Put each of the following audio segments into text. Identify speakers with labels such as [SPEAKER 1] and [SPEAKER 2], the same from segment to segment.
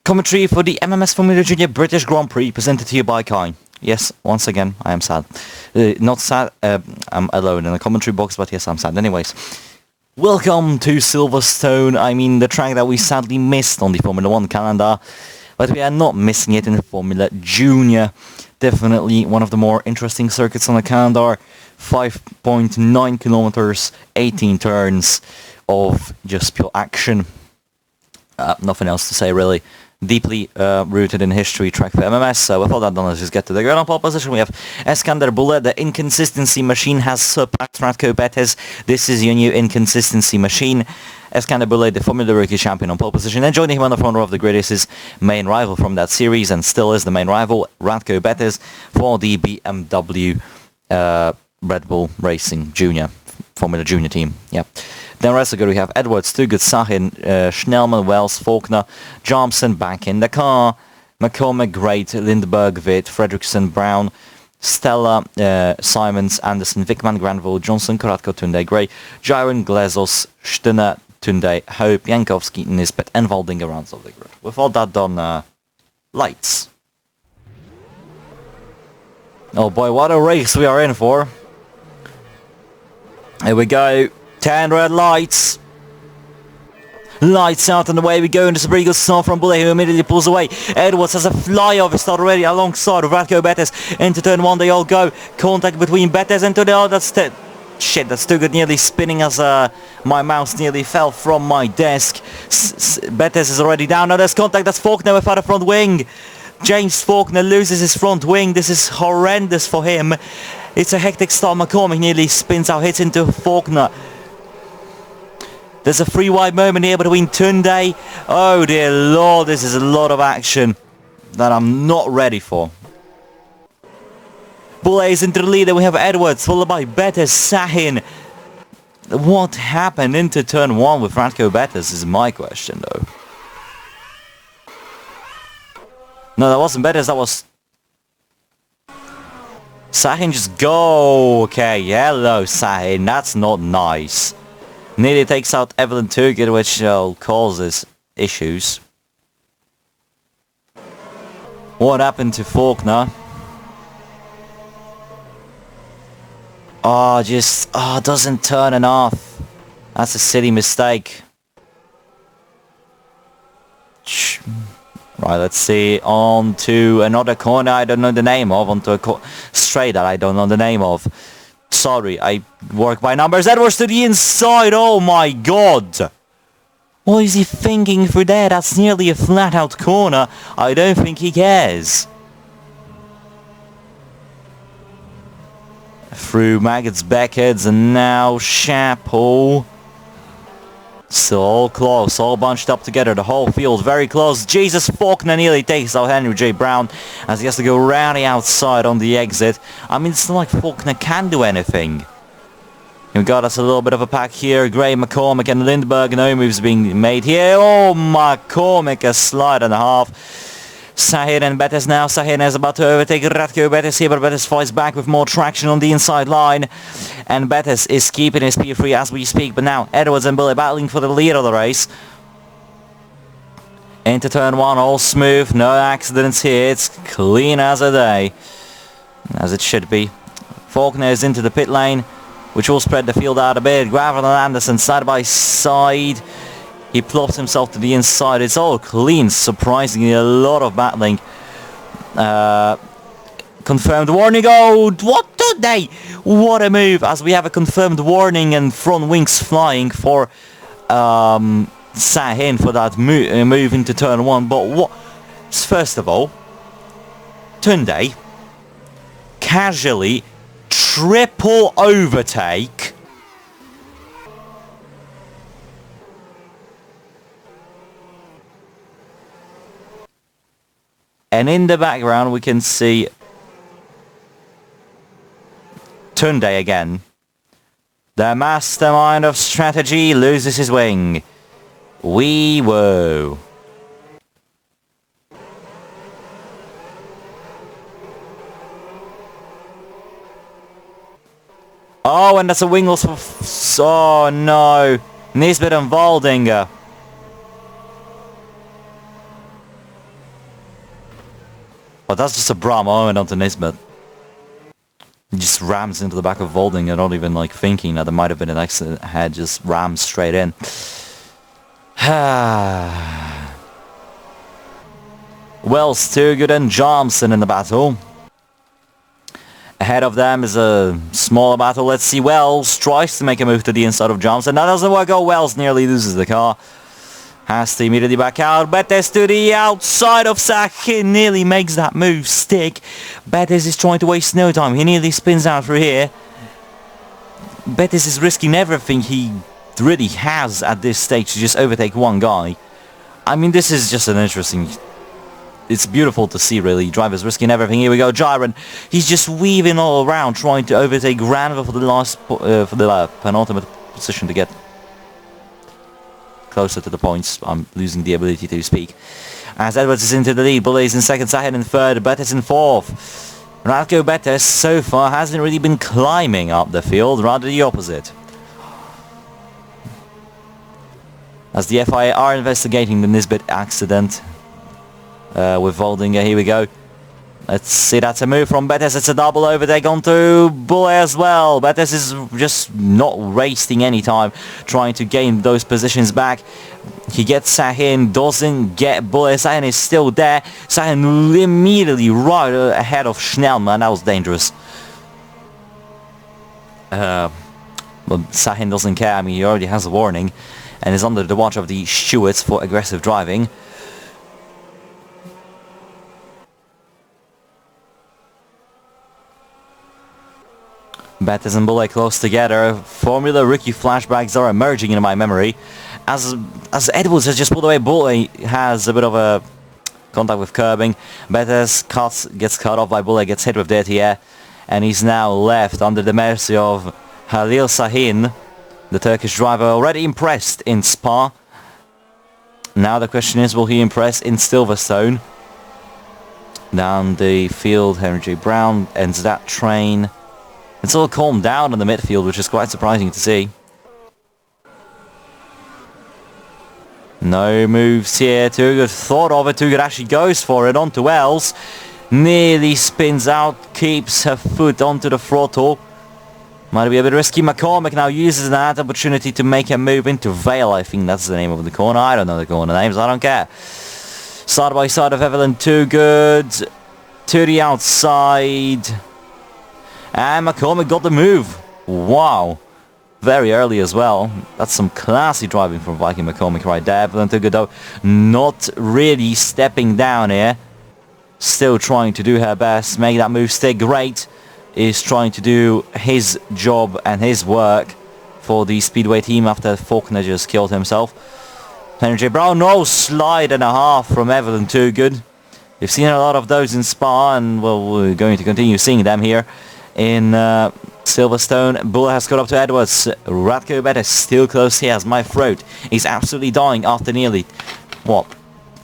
[SPEAKER 1] Commentary for the MMS Formula Junior British Grand Prix presented to you by Kai. Yes, once again, I am sad. Not sad, I'm alone in the commentary box, but yes, I'm sad. Anyways, welcome to Silverstone. I mean, the track that we sadly missed on the Formula 1 calendar, but we are not missing it in the Formula Junior. Definitely one of the more interesting circuits on the calendar. 5.9 kilometers, 18 turns of just pure action. Nothing else to say, really. Deeply rooted in history track for MMS, so with all that done, let's just get to the ground pole position. We have Eskander Bullet. The inconsistency machine has surpassed Radko Betes. This is your new inconsistency machine. Eskander Bullet, the Formula Rookie champion on pole position, and joining him on the front row of the grid is his main rival from that series, and still is the main rival, Radko Betes, for the BMW Red Bull Racing Junior, Formula Junior team. Yep. Then rest of the grid we have Edwards, Stugut, Sahin, Schnellman, Wells, Faulkner, Johnson back in the car, McCormick, Great, Lindbergh, Witt, Fredrickson, Brown, Stella, Simons, Anderson, Vickman, Granville, Johnson, Koratko, Tunde, Gray, Jiren, Glezos, Stunner, Tunde, Hope, Jankowski, Nisbet, and Waldinger rounds of the grid. With all that done, lights. Oh boy, what a race we are in for. Here we go. 10 red lights. Lights out and away we go, and it's a pretty good start from Bullet, who immediately pulls away. Edwards has a flyover start already alongside of Radko Betes. Into turn 1 they all go. Contact between Betes and to the other. Shit, that's too good. Nearly spinning as my mouse nearly fell from my desk. Betes is already down. Now there's contact. That's Faulkner without a front wing. James Faulkner loses his front wing. This is horrendous for him. It's a hectic start. McCormick nearly spins out, hits into Faulkner. There's a free wide moment here between Tunde. Oh dear lord, this is a lot of action that I'm not ready for. Blaze into the lead, then we have Edwards, followed by Betes, Sahin. What happened into turn 1 with Radko Betes is my question though. No, that wasn't Betes, that was... Sahin, just go. Okay, hello Sahin, that's not nice. Nearly takes out Evelyn Turgid, which causes issues. What happened to Faulkner? Doesn't turn enough. That's a silly mistake. Right, let's see. On to another corner I don't know the name of. Onto a straight that I don't know the name of. Sorry, I work by numbers. Edwards to the inside. Oh my god. What is he thinking through there? That's nearly a flat out corner. I don't think he cares. Through Maggots, Beckheads, and now Chapel. Still all close, all bunched up together. The whole field very close. Jesus, Faulkner nearly takes out Henry J. Brown as he has to go round the outside on the exit. I mean, it's not like Faulkner can do anything. We've got us a little bit of a pack here. Gray, McCormick, and Lindbergh. No moves being made here. Oh, McCormick, a slide and a half. Sahin and Betes now. Sahin is about to overtake Radko Betes here, but Betes fights back with more traction on the inside line. And Betes is keeping his P3 as we speak, but now Edwards and Bullet battling for the lead of the race. Into turn 1, all smooth, no accidents here, it's clean as a day. As it should be. Faulkner is into the pit lane, which will spread the field out a bit. Gravel and Anderson side by side. He plops himself to the inside. It's all clean, surprisingly. A lot of battling. Confirmed warning. Oh, what did they? What a move. As we have a confirmed warning and front wings flying for Sahin for that move into turn 1. But what? First of all, Tunde casually triple overtake. And in the background we can see Tunde again. The mastermind of strategy loses his wing. Wee whoa. Oh, and that's a wing loss for... Oh no. Nisbet and Waldinger. But that's just a bra moment onto Nisbet. He just rams into the back of Volding and not even like thinking that there might have been an accident ahead, just rams straight in. Wells, Too Good and Johnson in the battle. Ahead of them is a smaller battle. Let's see. Wells tries to make a move to the inside of Johnson. That doesn't work out. Wells nearly loses the car. Has to immediately back out. Betes to the outside of Sahin. Nearly makes that move stick. Betes is trying to waste no time. He nearly spins out through here. Betes is risking everything he really has at this stage to just overtake one guy. I mean, this is just an interesting... It's beautiful to see, really. Drivers risking everything. Here we go, Jiren. He's just weaving all around, trying to overtake Granville for the penultimate position to get closer to the points. I'm losing the ability to speak. As Edwards is into the lead, Bullet is in second, Sahin in third, Betes in fourth. Radko Betes so far hasn't really been climbing up the field, rather the opposite. As the FIA are investigating the Nisbet accident with Voldinger, here we go. Let's see, that's a move from Betes. It's a double overtake onto Bullet as well. Betes is just not wasting any time trying to gain those positions back. He gets Sahin, doesn't get Bullet. Sahin is still there. Sahin immediately right ahead of Schnellman. That was dangerous. But Sahin doesn't care. I mean, he already has a warning and is under the watch of the stewards for aggressive driving. Betes and Bullet close together. Formula rookie flashbacks are emerging in my memory. As Edwards has just pulled away, Bullet has a bit of a contact with curbing. Betes gets cut off by Bullet, gets hit with dirty air, and he's now left under the mercy of Halil Sahin, the Turkish driver, already impressed in Spa. Now the question is, will he impress in Silverstone? Down the field, Henry J. Brown ends that train. It's all calmed down in the midfield, which is quite surprising to see. No moves here. Too Good thought of it. Too Good actually goes for it onto Wells. Nearly spins out, keeps her foot onto the throttle. Might be a bit risky. McCormick now uses that opportunity to make a move into Vale. I think that's the name of the corner. I don't know the corner names. I don't care. Side by side of Evelyn Too Good to the outside. And McCormick got the move. Wow. Very early as well. That's some classy driving from Viking McCormick right there. Evelyn Too Good though not really stepping down here. Still trying to do her best. Make that move stick. Great. Is trying to do his job and his work for the Speedway team after Faulkner just killed himself. Henry J. Brown, no slide and a half from Evelyn Too Good. We've seen a lot of those in Spa, and well, we're going to continue seeing them here in Silverstone. Bullet has got up to Edwards. Radko Betes still close here as my throat is absolutely dying after nearly, what,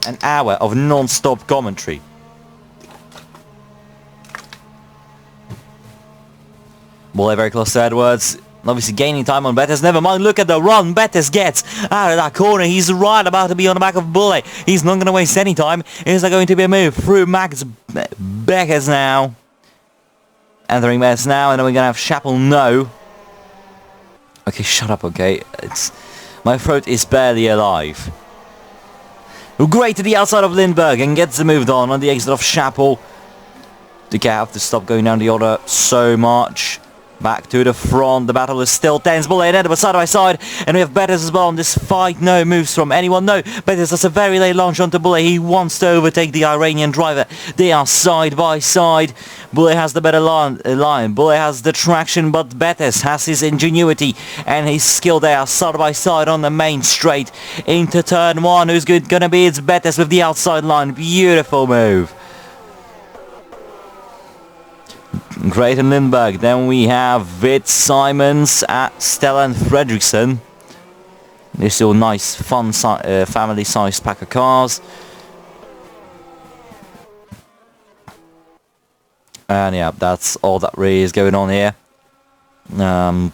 [SPEAKER 1] an hour of non-stop commentary. Bullet very close to Edwards. Obviously gaining time on Betes. Never mind, look at the run Betes gets out of that corner. He's right about to be on the back of Bullet. He's not going to waste any time. Is there going to be a move through Max Beckers now? Entering Beckers now, and then we're going to have Chappell. No. Okay, shut up, okay. My throat is barely alive. Great to the outside of Lindbergh and gets the move on the exit of Chappell. The cat have to stop going down the order so much. Back to the front, the battle is still tense. Bullet and Edwards side by side, and we have Betes as well on this fight. No moves from anyone. No, Betes does a very late launch onto Bullet. He wants to overtake the Iranian driver. They are side by side. Bullet has the better line. Bullet has the traction, but Betes has his ingenuity and his skill. They are side by side on the main straight into turn one. Who's gonna be? It's Betes with the outside line. Beautiful move. Great in Lindbergh. Then we have Vitt Simons at Stellan Fredriksson. This is all nice, fun, family-sized pack of cars. And yeah, that's all that really is going on here. No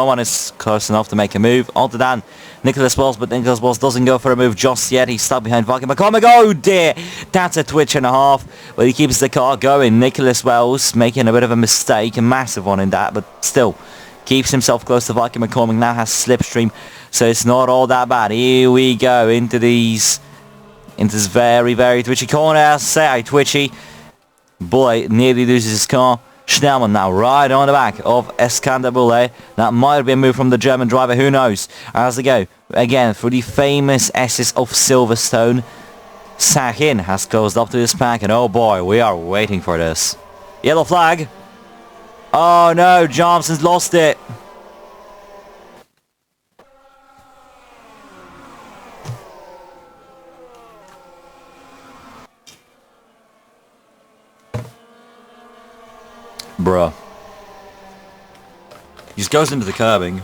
[SPEAKER 1] one is close enough to make a move other than Nicholas Wells, but Nicholas Wells doesn't go for a move just yet. He's stuck behind Viking McCormick. Oh dear! That's a twitch and a half, but he keeps the car going. Nicholas Wells making a bit of a mistake, a massive one in that, but still keeps himself close to Viking McCormick. Now has slipstream, so it's not all that bad. Here we go into this very, very twitchy corner. I'll say twitchy. Boy nearly loses his car. Schnellmann now right on the back of Eskander Bule. That might be a move from the German driver, who knows. As they go, again, for the famous S's of Silverstone, Sahin has closed up to this pack, and oh boy, we are waiting for this. Yellow flag. Oh no, Johnson's lost it. Bruh. He just goes into the curbing.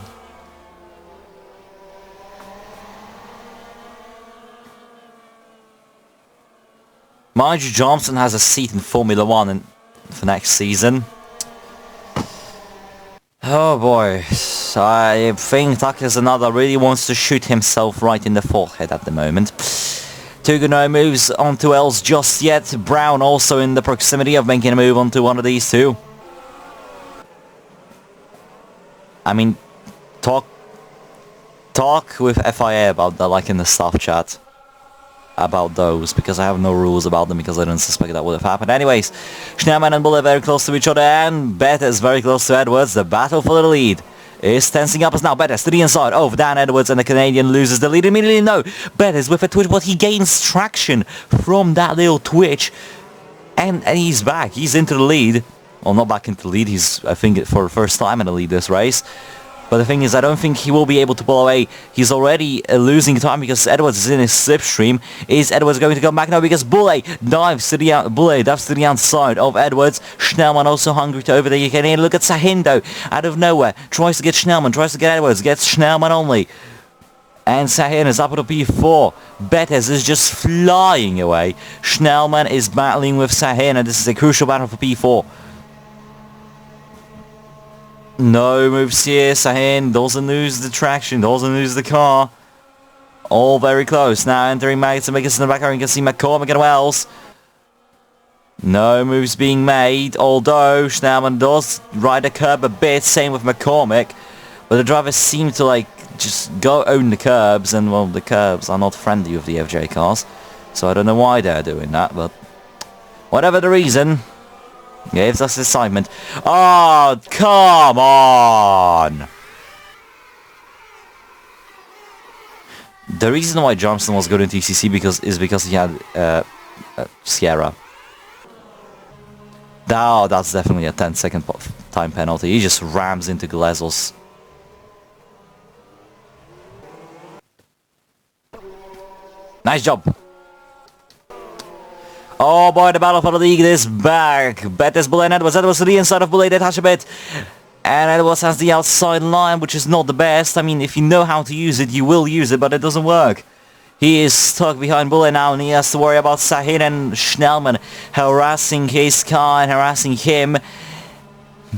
[SPEAKER 1] Mind you, Johnson has a seat in Formula 1 for next season. Oh boy. I think Takis Another really wants to shoot himself right in the forehead at the moment. Tugu no moves onto Els just yet. Brown also in the proximity of making a move onto one of these two. I mean, talk with FIA about that, like in the staff chat, about those, because I have no rules about them, because I don't suspect that would have happened. Anyways, Schnellmann and Bulle very close to each other, and Bethes is very close to Edwards. The battle for the lead is tensing up as now Bethes to the inside of Dan Edwards, and the Canadian loses the lead immediately. No, Bethes with a twitch, but he gains traction from that little twitch, and he's back. He's into the lead. Well, not back into the lead. He's, I think, for the first time in the lead this race. But the thing is, I don't think he will be able to pull away. He's already losing time because Edwards is in his slipstream. Is Edwards going to come back now? Because Bulle dives to the outside of Edwards. Schnellmann also hungry to over the Canadian. Look at Sahindo out of nowhere. Tries to get Schnellmann, tries to get Edwards, gets Schnellmann only. And Sahin is up at a P4. Bethes is just flying away. Schnellmann is battling with Sahin, and this is a crucial battle for P4. No moves here. Sahin doesn't lose the traction, doesn't lose the car. All very close. Now entering Magnussen in the back. You can see McCormick and Wells. No moves being made, although Schnellmann does ride the curb a bit. Same with McCormick. But the drivers seem to just go own the curbs, and well, the curbs are not friendly with the FJ cars. So I don't know why they're doing that, but whatever the reason, gives us excitement. Oh, come on! The reason why Johnson was good in TCC is because he had Sierra. Oh, that's definitely a 10-second time penalty. He just rams into Glazos. Nice job. Oh boy, the battle for the league is back. Bethes, Bulle and Edwards. Edwards to the inside of Bulle, they touch a bit. And Edwards has the outside line, which is not the best. I mean, if you know how to use it, you will use it, but it doesn't work. He is stuck behind Bulle now, and he has to worry about Sahin and Schnellmann harassing his car and harassing him.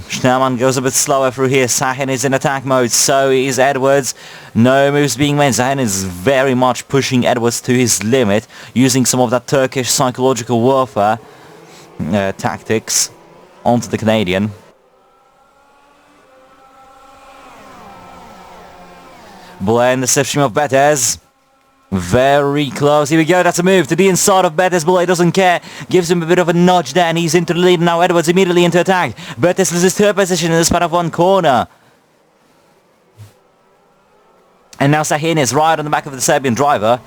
[SPEAKER 1] Schnellmann goes a bit slower through here. Sahin is in attack mode, so is Edwards. No moves being made. Sahin is very much pushing Edwards to his limit, using some of that Turkish psychological warfare tactics onto the Canadian. Bulle in the slipstream of Bethes. Very close. Here we go. That's a move to the inside of Bethes. Bulle doesn't care. Gives him a bit of a nudge there, and he's into the lead. Now Edwards immediately into attack. Bethes loses third position in the span of one corner. And now Sahin is right on the back of the Serbian driver.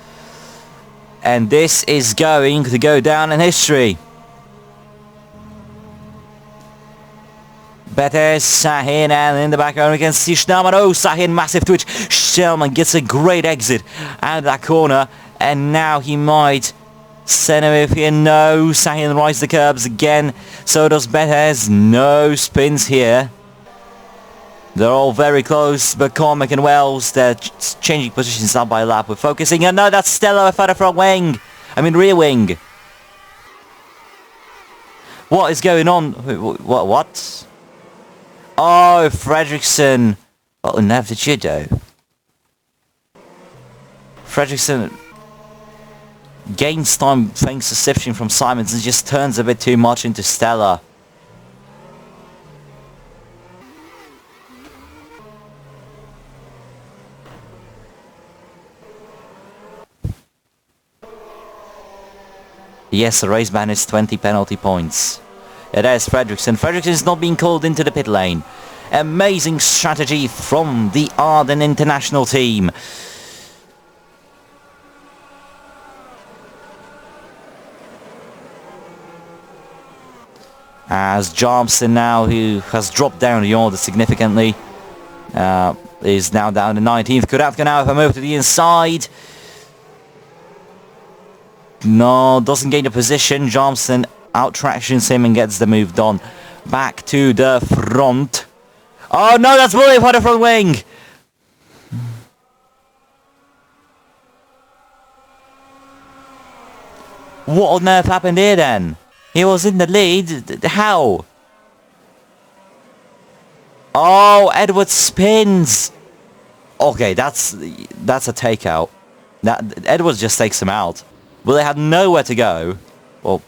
[SPEAKER 1] And this is going to go down in history. Bethes, Sahin, and in the background we can see Schnellmann. Oh, Sahin, massive twitch. Schnellmann gets a great exit out of that corner, and now he might send him here. No, Sahin rides the curbs again. So does Bethes. No spins here. They're all very close. McCormick and Wells, they're changing positions lap by lap. We're focusing, and no, that's Stella further front wing. I mean rear wing. What is going on? What? Oh, Fredriksson. What on earth did you do? Fredriksson gains time thanks to shifting from Simons and just turns a bit too much into Stella. Yes, the race ban is 20 penalty points. It is Fredriksson. Fredriksson is not being called into the pit lane. Amazing strategy from the Arden international team. As Johnson now, who has dropped down the order significantly, is now down to 19th. Kuravka now, if I move to the inside. No, doesn't gain the position. Johnson out-tractions him and gets the move done. Back to the front. Oh no, that's Bully for the front wing! What on earth happened here then? He was in the lead. How? Oh, Edwards spins. Okay, that's a takeout. That Edwards just takes him out. Well, they had nowhere to go. Well,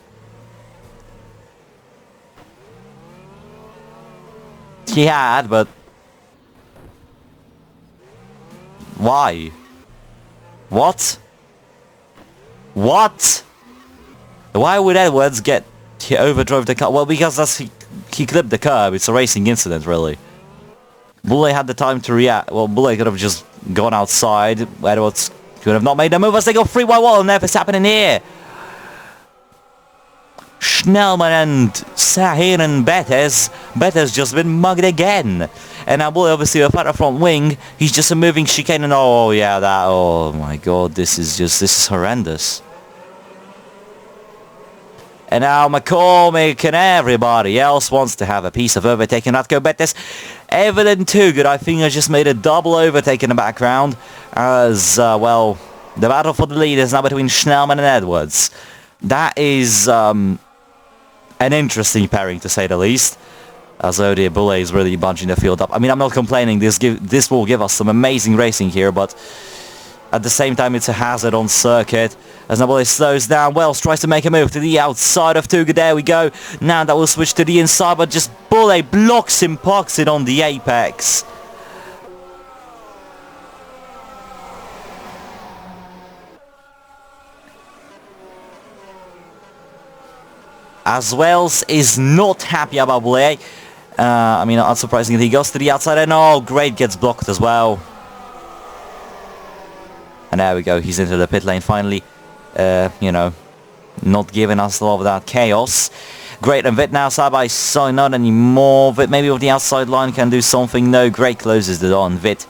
[SPEAKER 1] he had, but why? What? What? Why would Edwards he overdrove the car? Well, because he clipped the curb. It's a racing incident, really. Bulle had the time to react. Well, Bulle could have just gone outside. Edwards could have not made the move as they go 3-1 and never happening here. Schnellman and Sahin and Betes. Betes just been mugged again. And now Bulle obviously a fat front wing. He's just a moving chicane and oh yeah, oh my god, this is horrendous. And now McCormick and everybody else wants to have a piece of overtaking. Ratko Betes. Evelyn too good. I think I just made a double overtake in the background. As, well, the battle for the lead is now between Schnellman and Edwards. That is an interesting pairing, to say the least. As Odie Bulle is really bunching the field up. I mean, I'm not complaining. This will give us some amazing racing here, but at the same time, it's a hazard on circuit. As Nabole slows down, Wells tries to make a move to the outside of Tuga. There we go. Now that will switch to the inside, but just Bulle blocks him, parks it on the apex. As Wells is not happy about Bulle. I mean, unsurprisingly, he goes to the outside and oh, great, gets blocked as well. And there we go, he's into the pit lane finally. You know, not giving us all of that chaos. Great, and Vit now side by side, not anymore. Vit maybe with the outside line can do something. No, Great closes the door, and Vit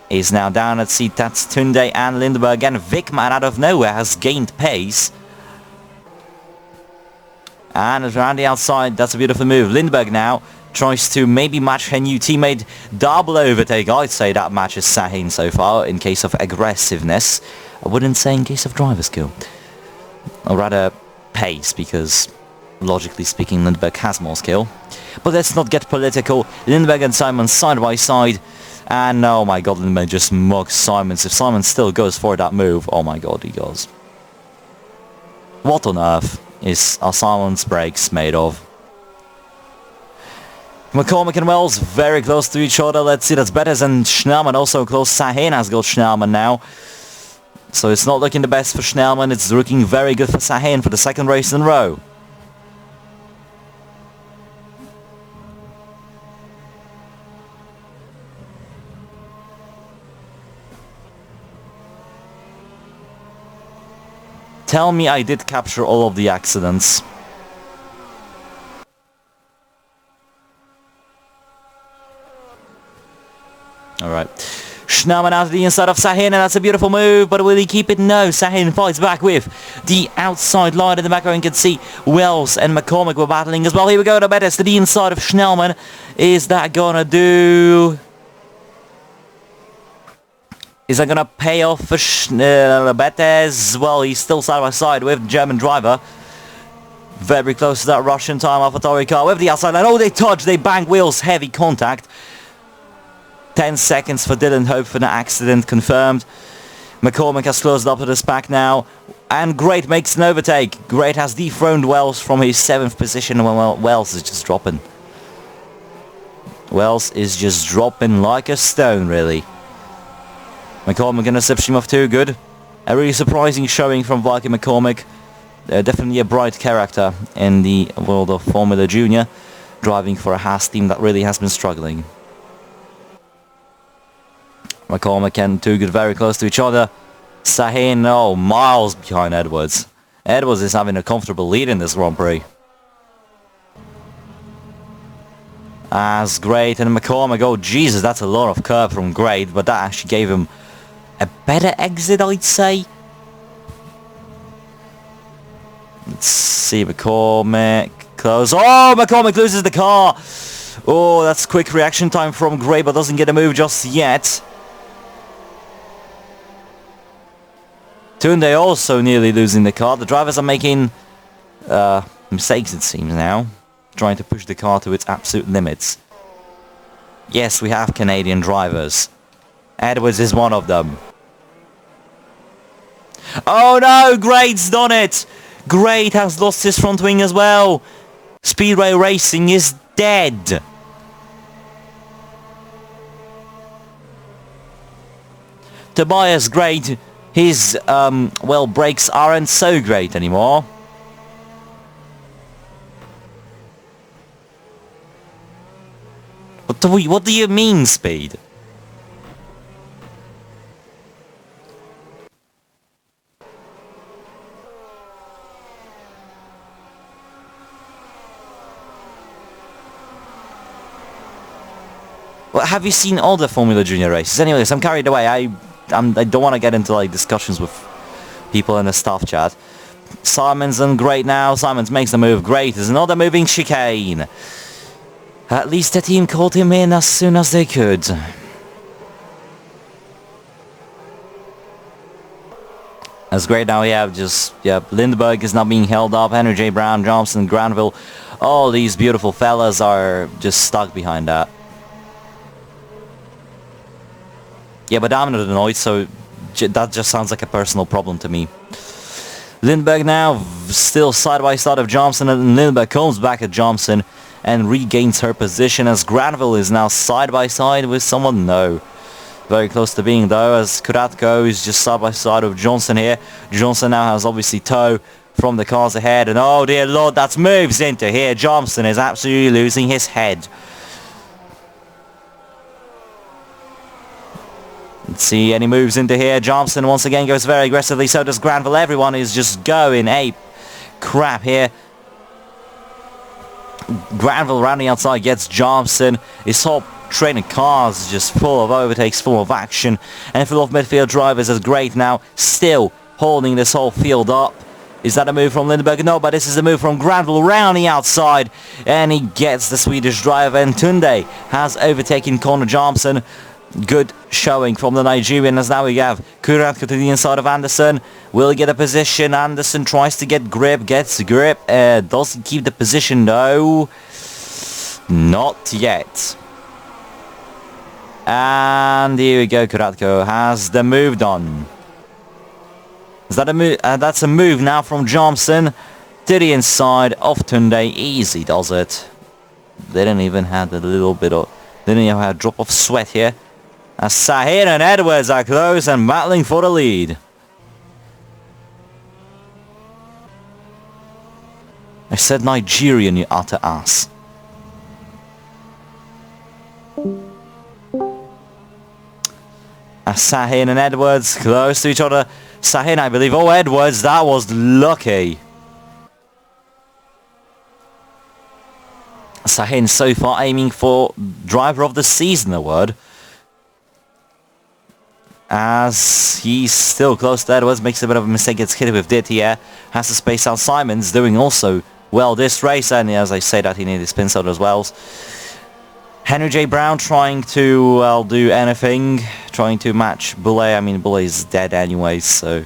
[SPEAKER 1] is now down at seat. That's Tunde and Lindberg. And Vickman out of nowhere has gained pace. And around the outside, that's a beautiful move. Lindberg now tries to maybe match her new teammate. Double overtake. I'd say that matches Sahin so far in case of aggressiveness. I wouldn't say in case of driver skill. Or rather pace, because logically speaking Lindberg has more skill. But let's not get political. Lindberg and Simon side by side. And oh my god, Lindberg just mugs Simons. If Simon still goes for that move, oh my god, he goes. What on earth are Simon's brakes made of? McCormick and Wells very close to each other. Let's see, that's better than Schnellman. Also close. Sahin has got Schnellman now. So it's not looking the best for Schnellman. It's looking very good for Sahin for the second race in a row. Tell me I did capture all of the accidents. Alright. Schnellman out to the inside of Sahin, and that's a beautiful move, but will he keep it? No, Sahin fights back with the outside line in the back row. You can see Wells and McCormick were battling as well. Here we go, the Betes to the inside of Schnellman. Is that gonna do? Is that gonna pay off for Betes? Well, he's still side by side with the German driver. Very close to that Russian time AlphaTauri car with the outside line. Oh, they touch, they bang wheels, heavy contact. 10 seconds for Dylan Hope for the accident confirmed. McCormick has closed up to this pack now, and Great makes an overtake. Great has dethroned Wells from his 7th position. Well, Wells is just dropping. Wells is just dropping like a stone, really. McCormick in a slipstream of 2, good. A really surprising showing from Viking McCormick. Definitely a bright character in the world of Formula Junior, driving for a Haas team that really has been struggling. McCormick and 2 Good very close to each other. Sahin, oh, miles behind Edwards. Edwards is having a comfortable lead in this Grand Prix. As Great and McCormick, oh Jesus, that's a lot of curve from Great, but that actually gave him a better exit, I'd say. Let's see, McCormick close. Oh, McCormick loses the car. Oh, that's quick reaction time from Great, but doesn't get a move just yet. Tunde also nearly losing the car. The drivers are making mistakes, it seems now. Trying to push the car to its absolute limits. Yes, we have Canadian drivers. Edwards is one of them. Oh no, Great's done it! Great has lost his front wing as well. Speedway Racing is dead. Tobias Great, his, well, brakes aren't so great anymore. What do you mean, speed? Well, have you seen all the Formula Junior races? Anyways, I'm carried away. I don't want to get into like discussions with people in the staff chat. Simons and Great now. Simons makes the move. Great is another moving chicane. At least the team called him in as soon as they could. That's great. Now we have just, Lindbergh is not being held up. Henry J. Brown, Johnson, Granville. All these beautiful fellas are just stuck behind that. Yeah, but I'm not annoyed, so that just sounds like a personal problem to me. Lindbergh now still side by side of Johnson, and Lindbergh comes back at Johnson and regains her position as Granville is now side by side with someone. No. Very close to being though, as Kuratko is just side by side with Johnson here. Johnson now has obviously tow from the cars ahead, and oh dear lord, that moves into here. Johnson is absolutely losing his head. Let's see, any moves into here. Johnson once again goes very aggressively, so does Granville. Everyone is just going ape crap here. Granville around the outside gets Johnson. His whole train of cars is just full of overtakes, full of action, and full of midfield drivers. Is Great now still holding this whole field up. Is that a move from Lindbergh? No, but this is a move from Granville around the outside, and he gets the Swedish driver, and Tunde has overtaken Connor Johnson. Good showing from the Nigerian, as now we have Kuratko to the inside of Anderson. Will he get a position? Anderson tries to get grip, gets grip, doesn't keep the position though. Not yet. And here we go, Kuratko has the move done. Is that a move? That's a move now from Johnson to the inside of Tunde. Easy does it. They didn't even have a little bit of, they didn't even have a drop of sweat here. As Sahin and Edwards are close and battling for the lead. I said Nigerian, you utter ass. As Sahin and Edwards close to each other. Sahin, I believe. Oh, Edwards, that was lucky. Sahin so far aiming for Driver of the Season award. As he's still close to Edwards, makes a bit of a mistake, gets hit with it here. Has to space out Simons, doing also well this race, and as I say that, he needed spin out as well. Henry J. Brown trying to, well, do anything, trying to match Boulay. I mean, Boulay is dead anyway, so...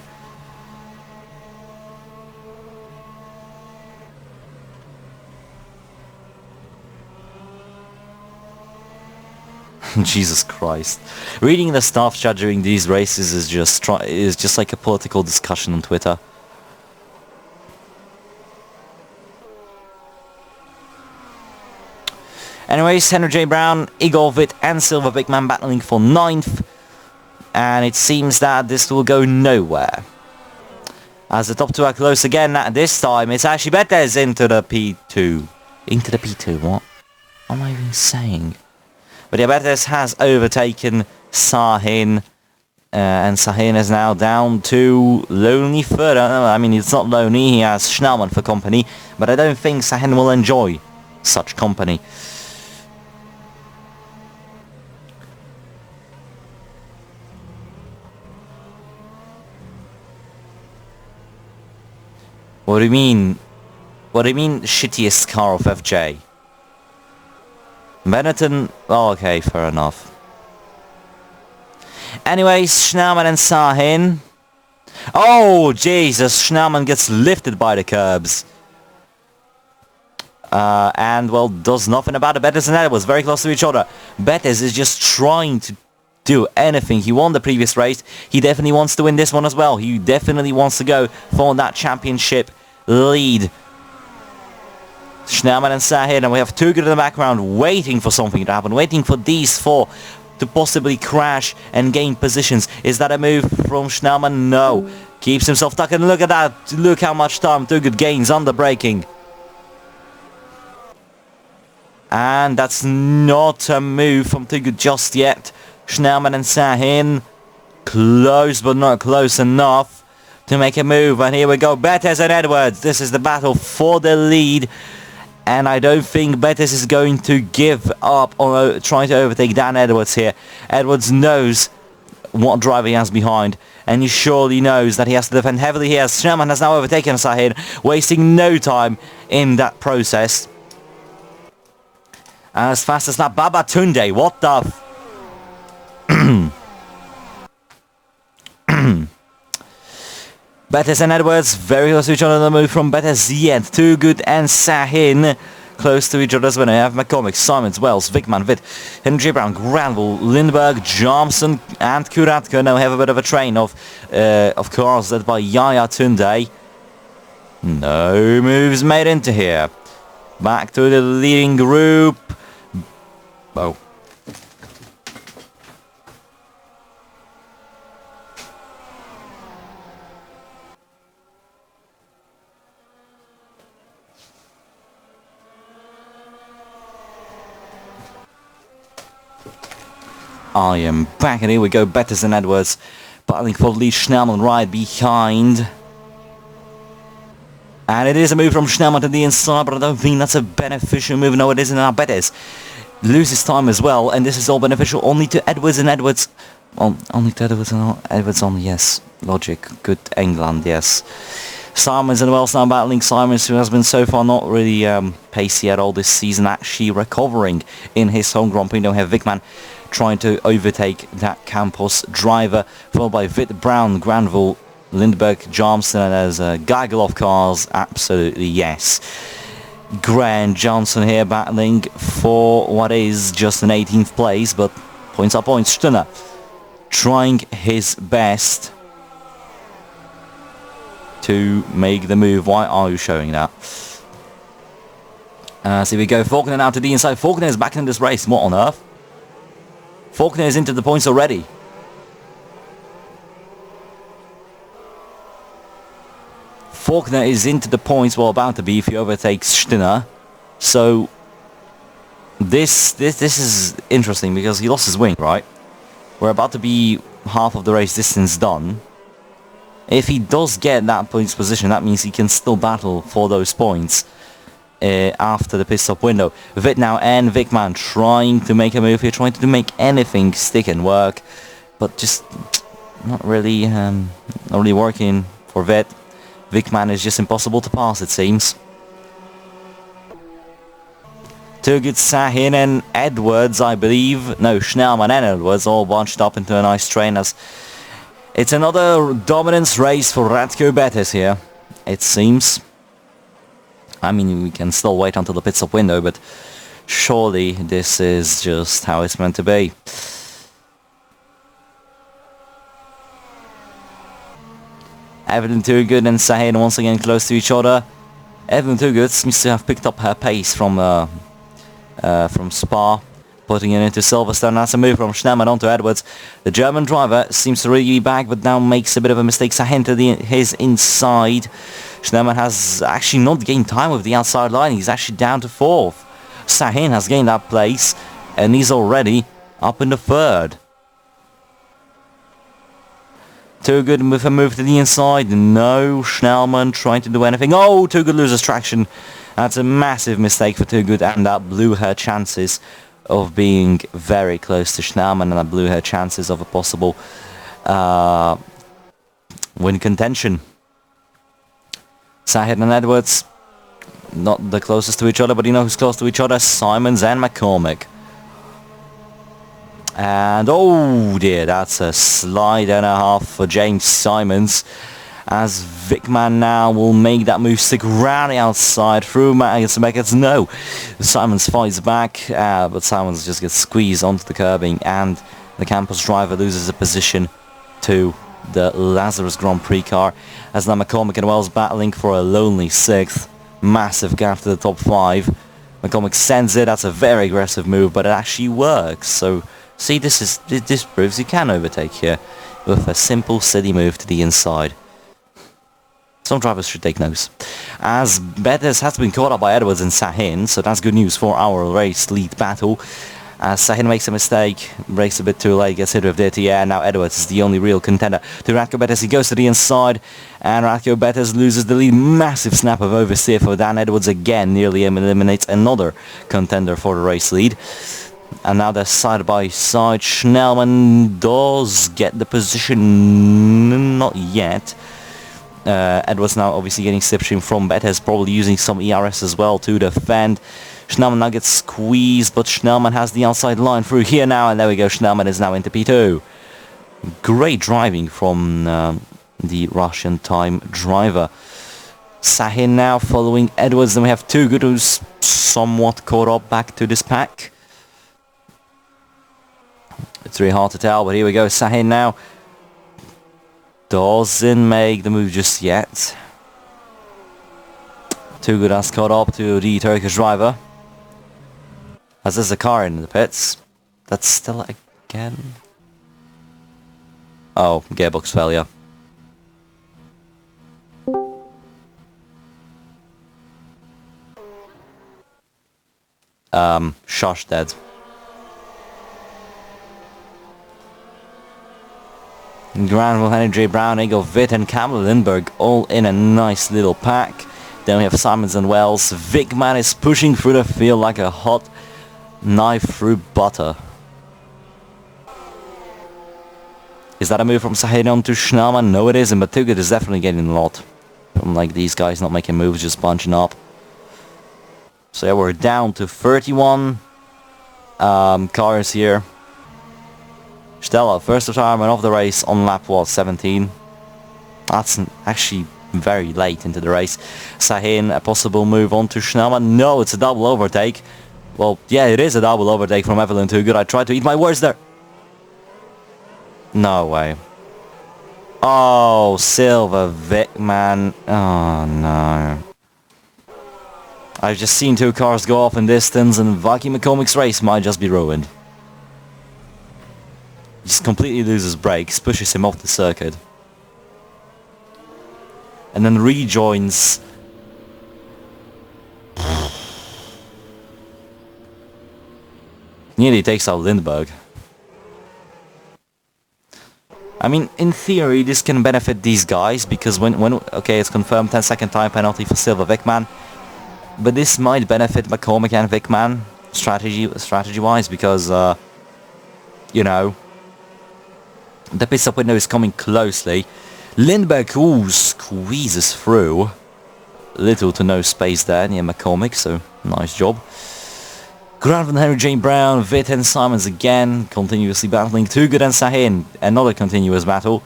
[SPEAKER 1] Jesus Christ. Reading the staff chat during these races is just like a political discussion on Twitter. Anyways, Henry J. Brown, Igor Witt and Silver Big Man battling for 9th. And it seems that this will go nowhere. As the top two are close again, this time it's actually Bethes into the P2. Into the P2, what am I even saying? But yeah, Bethes has overtaken Sahin. And Sahin is now down to Lonely further. I mean, it's not Lonely, he has Schnaumann for company. But I don't think Sahin will enjoy such company. What do you mean? What do you mean shittiest car of FJ? Benetton? Oh, okay, fair enough. Anyways, Schnaumann and Sahin. Oh, Jesus, Schnaumann gets lifted by the curbs. And, well, does nothing about it. Bethes and Edwards very close to each other. Bethes is just trying to do anything. He won the previous race. He definitely wants to win this one as well. He definitely wants to go for that championship lead. Schnaumann and Sahin, and we have Too Good in the background waiting for something to happen, waiting for these four to possibly crash and gain positions. Is that a move from Schnaumann? No. Keeps himself stuck, and look at that. Look how much time Too Good gains under braking. And that's not a move from Too Good just yet. Schnaumann and Sahin close, but not close enough to make a move. And here we go, Bethes and Edwards. This is the battle for the lead. And I don't think Bethes is going to give up on trying to overtake Dan Edwards here. Edwards knows what driver he has behind. And he surely knows that he has to defend heavily here. Schnaumann has now overtaken Sahin, wasting no time in that process. As fast as that, Babatunde, what the Bethes and Edwards very close to each other. The move from Bethes yet. Too Good and Sahin close to each other as well. We have McCormick, Simons, Wells, Wickman, Witt, Henry Brown, Granville, Lindberg, Johnson and Kuratka. Now we have a bit of a train of cars led by Yaya Tunde. No moves made into here. Back to the leading group. Oh. I am back, and here we go, Bethes and Edwards battling for the lead. Schnaumann right behind. And it is a move from Schnaumann to the inside, but I don't think that's a beneficial move. No, it isn't. Now Bethes loses time as well, and this is all beneficial only to Edwards and Edwards. Well, only to Edwards and Edwards only, yes. Logic. Good England, yes. Simons and Wells now battling. Simons, who has been so far not really pacey at all this season, actually recovering in his home Grand Prix. Now we have Wickman trying to overtake that Campos driver, followed by Witt, Brown, Granville, Lindbergh, Johnson, and there's a gaggle of cars. Absolutely, yes. Grant Johnson here battling for what is just an 18th place, but points are points. Stunner trying his best to make the move. Why are you showing that? So here we go. Faulkner now to the inside. Faulkner is back in this race. What on earth? Faulkner is into the points already. Faulkner is into the points, well, about to be if he overtakes Stinner. So this is interesting because he lost his wing, right? We're about to be half of the race distance done. If he does get that points position, that means he can still battle for those points after the pit stop window. Witt now and Wickman trying to make a move here, trying to make anything stick and work, but just not really working for Witt. Wickman is just impossible to pass, it seems. Too Good, Sahin and Edwards, I believe. No, Schnaumann and Edwards all bunched up into a nice train as it's another dominance race for Radko Bethes here, it seems. I mean, we can still wait until the pit stop window, but Surely this is just how it's meant to be. Evelyn Toogood and Sahin once again close to each other. Evelyn Toogood seems to have picked up her pace from Spa, putting it into Silverstone. That's a move from Schneemann onto Edwards. The German driver seems to really be back, but now makes a bit of a mistake. Sahin to his inside. Schneemann has actually not gained time with the outside line. He's actually down to 4th. Sahin has gained that place, and he's already up in the 3rd. Toogood with a move to the inside. No, Schneemann trying to do anything. Oh, Toogood loses traction. That's a massive mistake for Toogood, and that blew her chances of being very close to Schneemann, and that blew her chances of a possible win contention. Sahin and Edwards, not the closest to each other, but you know who's close to each other? Simons and McCormick. And oh dear, that's a slide and a half for James Simons, as Wickman now will make that move, stick around the outside through Maggets. No, Simons fights back, but Simons just gets squeezed onto the curbing, and the campus driver loses a position to the Lazarus Grand Prix car, as now McCormick and Wells battling for a lonely 6th. Massive gap to the top 5. McCormick sends it. That's a very aggressive move, but it actually works. So see, this proves you can overtake here with a simple, steady move to the inside. Some drivers should take notes. As Bettis has been caught up by Edwards and Sahin, so that's good news for our race lead battle. As Sahin makes a mistake, brakes a bit too late, gets hit with dirty air. Now Edwards is the only real contender to Radko Bettis. He goes to the inside, and Radko Bettis loses the lead. Massive snap of oversteer for Dan Edwards again, nearly eliminates another contender for the race lead. And now they're side by side. Schneemann does get the position, not yet. Edwards now obviously getting slipstream from Bettis, probably using some ERS as well to defend. Schneemann now gets squeezed, but Schneemann has the outside line through here now, and there we go. Schneemann is now into P2. Great driving from the Russian time driver. Sahin now following Edwards. Then we have Toogood, who's somewhat caught up back to this pack. It's really hard to tell, but here we go. Sahin now doesn't make the move just yet. Toogood has caught up to the Turkish driver, as there's a car in the pits. That's still again. Oh, gearbox failure. Shush dead. Granville, Henry J. Brown, Igor Witt and Campbell Lindbergh all in a nice little pack. Then we have Simons and Wells. Wickman is pushing through the field like a hot knife through butter. Is that a move from Sahin on to Schneemann? No, it isn't, but Toogood is definitely getting a lot from like these guys not making moves, just bunching up. So yeah, we're down to 31 cars here. Stella, first retirement of the race on lap, what, 17? That's actually very late into the race. Sahin, a possible move on to Schneemann. No, it's a double overtake. Well, yeah, it is a double overtake from Evelyn Toogood. I tried to eat my words there. No way. Oh, Silver Wickman. Oh, no. I've just seen 2 cars go off in distance, and Viking McCormick's race might just be ruined. He just completely loses brakes, pushes him off the circuit, and then rejoins. Nearly takes out Lindbergh. I mean, in theory, this can benefit these guys, because when okay, it's confirmed 10-second time penalty for Silver Wickman, but this might benefit McCormick and Wickman strategy-wise, because you know, the pit stop window is coming closely. Lindbergh, ooh, squeezes through. Little to no space there near McCormick, so nice job. Grant and Henry J. Brown, Witt and Simons again, continuously battling. Toogood and Sahin, another continuous battle.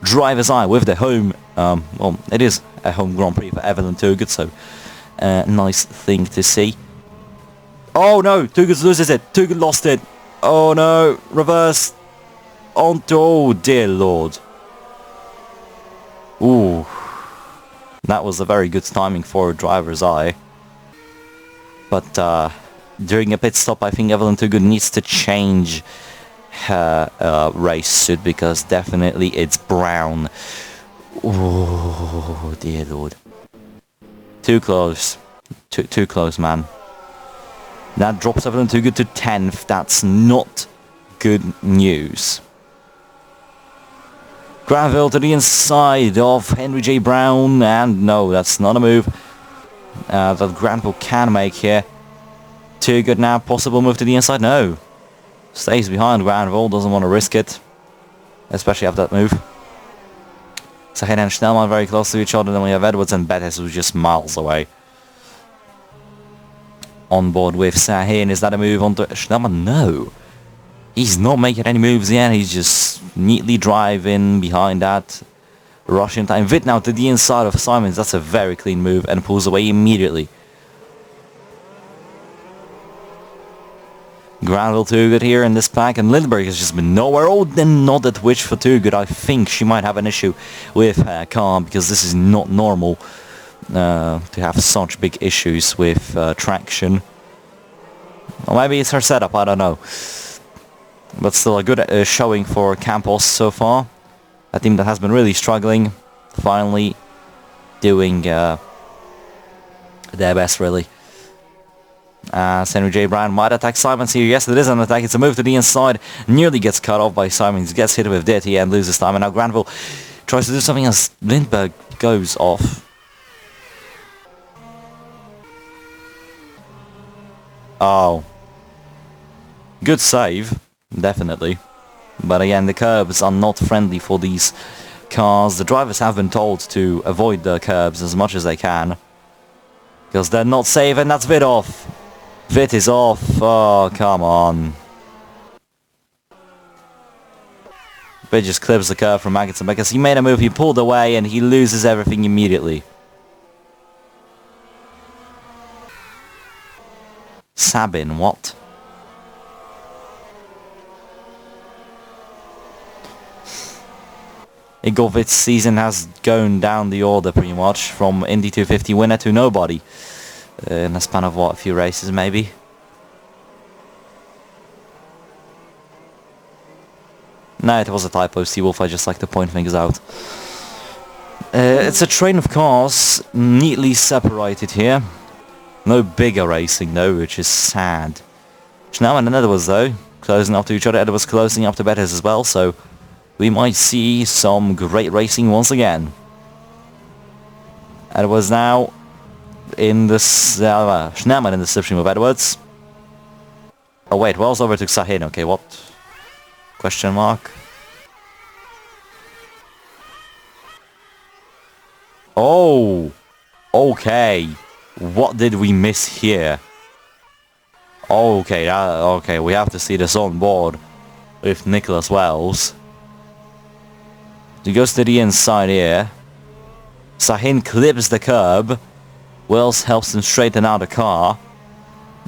[SPEAKER 1] Driver's eye with the home, well, it is a home Grand Prix for Evelyn Toogood, so nice thing to see. Oh no, Too Good loses it. Too Good lost it. Oh no, reverse. Oh dear lord. Ooh. That was a very good timing for a driver's eye. But during a pit stop, I think Evelyn Too Good needs to change her race suit because definitely it's brown. Oh dear lord. Too close. Too close, man. That drops Evelyn Too Good to 10th. That's not good news. Granville to the inside of Henry J. Brown, and no, that's not a move that Granville can make here. Too Good now, possible move to the inside, no. Stays behind Granville, doesn't want to risk it, especially after that move. Sahin and Schnellman very close to each other, then we have Edwards and Bettis who's just miles away. On board with Sahin, is that a move onto Schnellman? No. He's not making any moves yet, he's just neatly driving behind that Russian time. Vitt now to the inside of Simons, that's a very clean move and pulls away immediately. Granville Too Good here in this pack, and Lindbergh has just been nowhere. Oh, then not at which for Too Good. I think she might have an issue with her car because this is not normal to have such big issues with traction. Or maybe it's her setup, I don't know. But still a good showing for Campos so far. A team that has been really struggling, finally doing their best really. Henry J. Brown might attack Simons here. Yes, it is an attack. It's a move to the inside. Nearly gets cut off by Simons. Gets hit with Dirty and loses time. And now Granville tries to do something as Lindbergh goes off. Oh. Good save. Definitely. But again, the curbs are not friendly for these cars. The drivers have been told to avoid the curbs as much as they can. Because they're not safe, and that's Vitt off. Vitt is off. Oh, come on. Vitt just clips the curb from Maggots because he made a move, he pulled away, and he loses everything immediately. Sabin, what? Igor Vitt's season has gone down the order pretty much, from Indy 250 winner to nobody. In a span of what, a few races maybe? No, it was a typo, Seawolf, I just like to point things out. It's a train of cars, neatly separated here. No bigger racing though, which is sad. Schnellman and Edwards though, closing up to each other. Edwards closing up to Bettis as well, so we might see some great racing once again. Edwards now in the Schnellman in the slipstream of Edwards. Oh wait, Wells overtook Sahin. Okay, what? Question mark. Oh, okay. What did we miss here? Okay, okay, we have to see this on board with Nicholas Wells. He goes to the inside here. Sahin clips the curb. Wells helps him straighten out the car.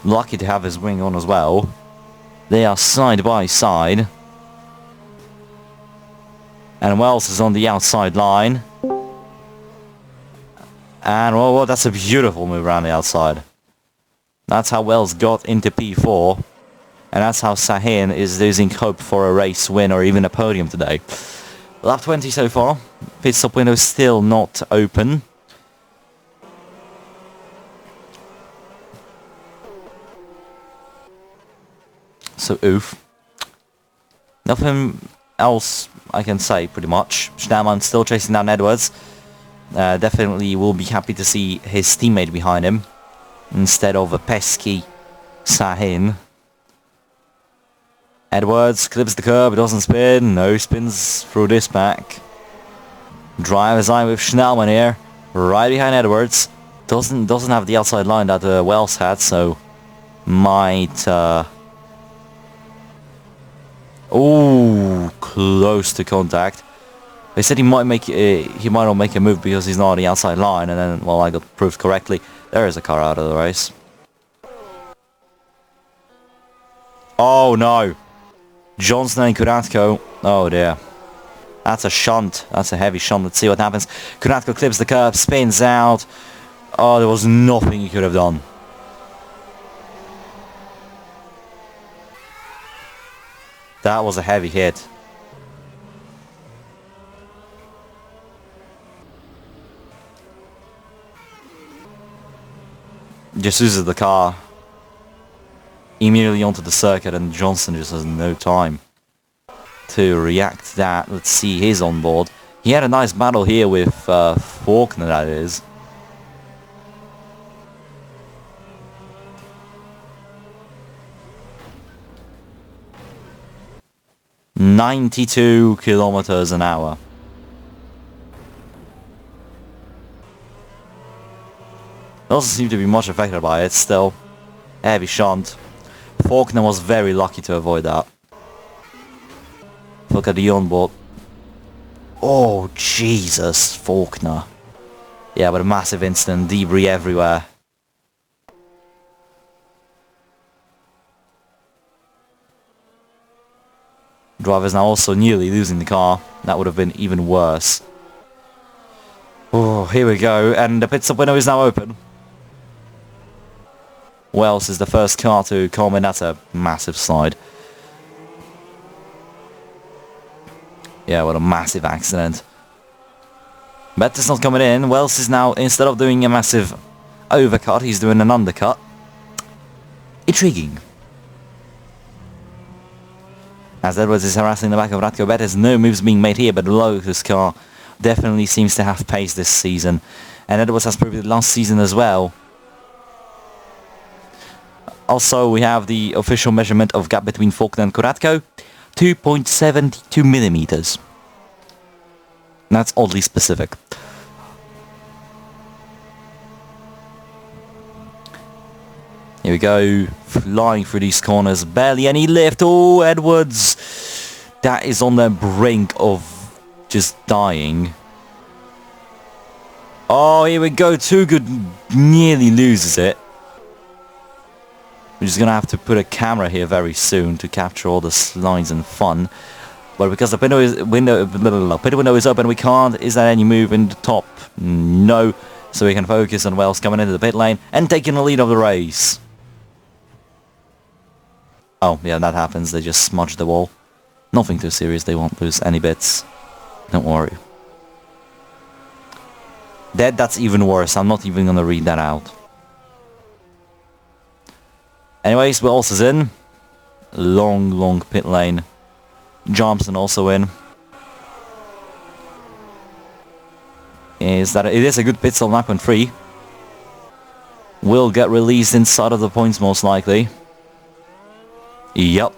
[SPEAKER 1] Lucky to have his wing on as well. They are side by side. And Wells is on the outside line. And well, that's a beautiful move around the outside. That's how Wells got into P4. And that's how Sahin is losing hope for a race win or even a podium today. Lap 20 so far. Pit stop window still not open. So oof. Nothing else I can say pretty much. Schnellman still chasing down Edwards. Definitely will be happy to see his teammate behind him instead of a pesky Sahin. Edwards clips the curb, doesn't spin, no spins through this back. Driver's eye with Schnellman here, right behind Edwards. Doesn't have the outside line that Wells had, so might oh, close to contact. They said he might not make a move because he's not on the outside line, and then well, I got proved correctly. There is a car out of the race. Oh no. Johnson and Kuratko. Oh dear. That's a shunt. That's a heavy shunt. Let's see what happens. Kuratko clips the curb, spins out. Oh, there was nothing he could have done. That was a heavy hit. Just uses the car immediately onto the circuit, and Johnson just has no time to react to that. Let's see his onboard. He had a nice battle here with Faulkner, that is. "92 kilometers an hour. Doesn't seem to be much affected by it still. Heavy shunt. Faulkner was very lucky to avoid that. Look at the onboard. Oh, Jesus, Faulkner. Yeah, but a massive incident, debris everywhere. Driver's now also nearly losing the car. That would have been even worse. Oh, here we go, and the pit stop window is now open. Wells is the first car to come in. That's a massive slide. Yeah, what a massive accident. Bettis not coming in. Wells is now, instead of doing a massive overcut, he's doing an undercut. Intriguing. As Edwards is harassing the back of Ratko Bettis, no moves being made here, but the Lotus car definitely seems to have pace this season. And Edwards has proved it last season as well. Also, we have the official measurement of gap between Faulkner and Kuratko, 2.72 millimeters. That's oddly specific. Here we go, flying through these corners, barely any lift. Oh, Edwards! That is on the brink of just dying. Oh, here we go, Too Good nearly loses it. We're just gonna have to put a camera here very soon to capture all the slides and fun. But because the pit window is open, we can't. Is there any move in the top? No. So we can focus on Wells coming into the pit lane and taking the lead of the race. Oh, yeah, that happens. They just smudge the wall. Nothing too serious. They won't lose any bits. Don't worry. That's even worse. I'm not even gonna read that out. Anyways, Wells is in. Long pit lane. Johnson also in. It is a good pit stop, 9.3. Will get released inside of the points most likely. Yup.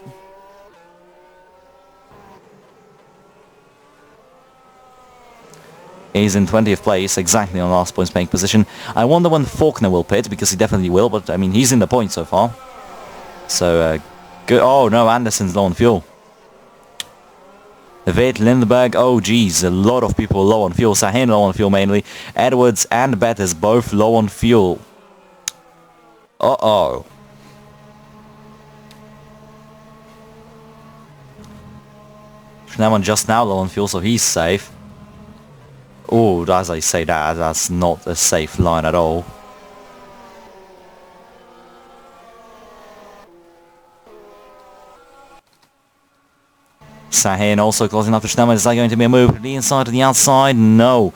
[SPEAKER 1] He's in 20th place, exactly on last points paying position. I wonder when Faulkner will pit, because he definitely will, but I mean, he's in the points so far. So, good. Oh no, Anderson's low on fuel. Veit, Lindberg, oh geez, a lot of people low on fuel. Sahin low on fuel mainly. Edwards and Bettis both low on fuel. Uh-oh. Schneemann just now low on fuel, so he's safe. Oh, as I say that, that's not a safe line at all. Sahin also closing up to Schneemann. Is that going to be a move from the inside to the outside? No.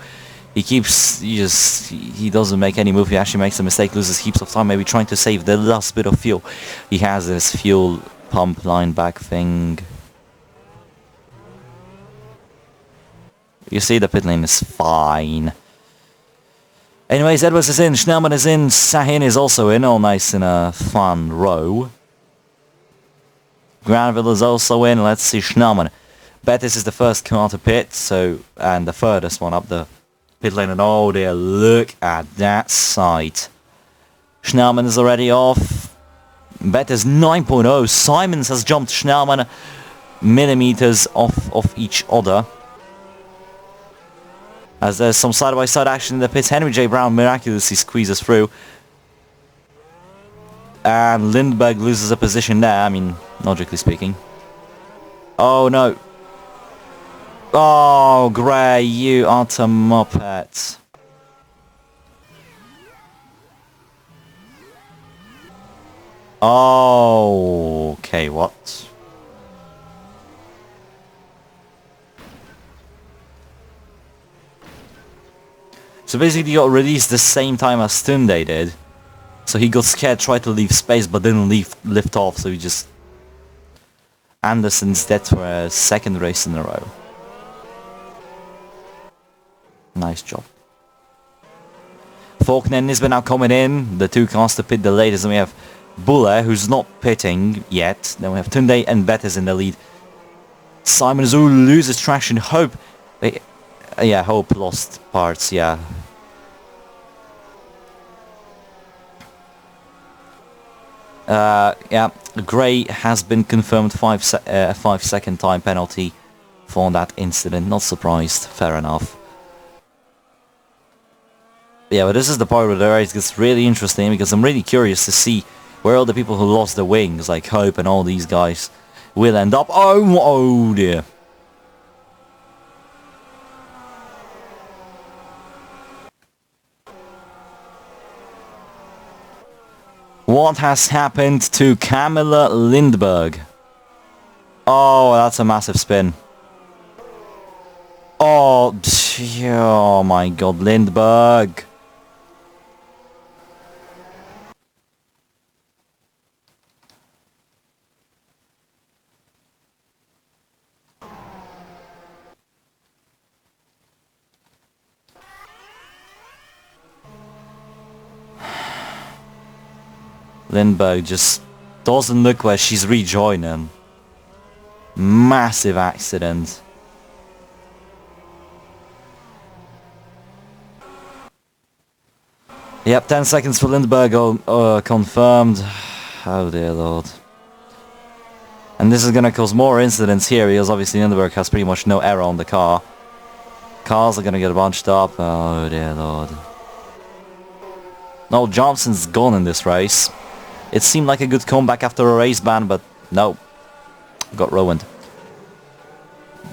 [SPEAKER 1] He doesn't make any move. He actually makes a mistake, loses heaps of time, maybe trying to save the last bit of fuel. He has this fuel pump line back thing. You see, the pit lane is fine. Anyways, Edwards is in, Schneemann is in, Sahin is also in, all nice in a fun row. Granville is also in, let's see Schneemann. Bettis is the first car to pit, so, and the furthest one up the pit lane, and oh dear, look at that sight. Schneemann is already off. Bettis 9.0, Simons has jumped Schneemann millimeters off each other. As there's some side-by-side action in the pits, Henry J. Brown miraculously squeezes through. And Lindberg loses a position there. I mean, logically speaking. Oh no. Oh, Gray, you utter muppet. Oh, okay, what? So basically he got released the same time as Tunde did. So he got scared, tried to leave space, but didn't lift off, so he just... Anderson's dead for a second race in a row. Nice job. Faulkner and Nisbet now coming in. The two cars to pit the latest, and we have Buller, who's not pitting yet. Then we have Tunde and Bettis in the lead. Simon Zhu loses traction. Hope... yeah, Hope lost parts, yeah. Yeah, Gray has been confirmed 5-second time penalty for that incident. Not surprised, fair enough. Yeah, but this is the part where the race gets really interesting, because I'm really curious to see where all the people who lost the wings, like Hope and all these guys, will end up. Oh dear. What has happened to Camilla Lindberg? Oh, that's a massive spin. Oh my god, Lindberg. Lindberg just doesn't look like she's rejoining. Massive accident. Yep, 10 seconds for Lindberg confirmed. Oh dear lord. And this is gonna cause more incidents here, because obviously Lindberg has pretty much no error on the car. Cars are gonna get bunched up. Oh dear lord. No, Johnson's gone in this race. It seemed like a good comeback after a race ban, but no. Got ruined.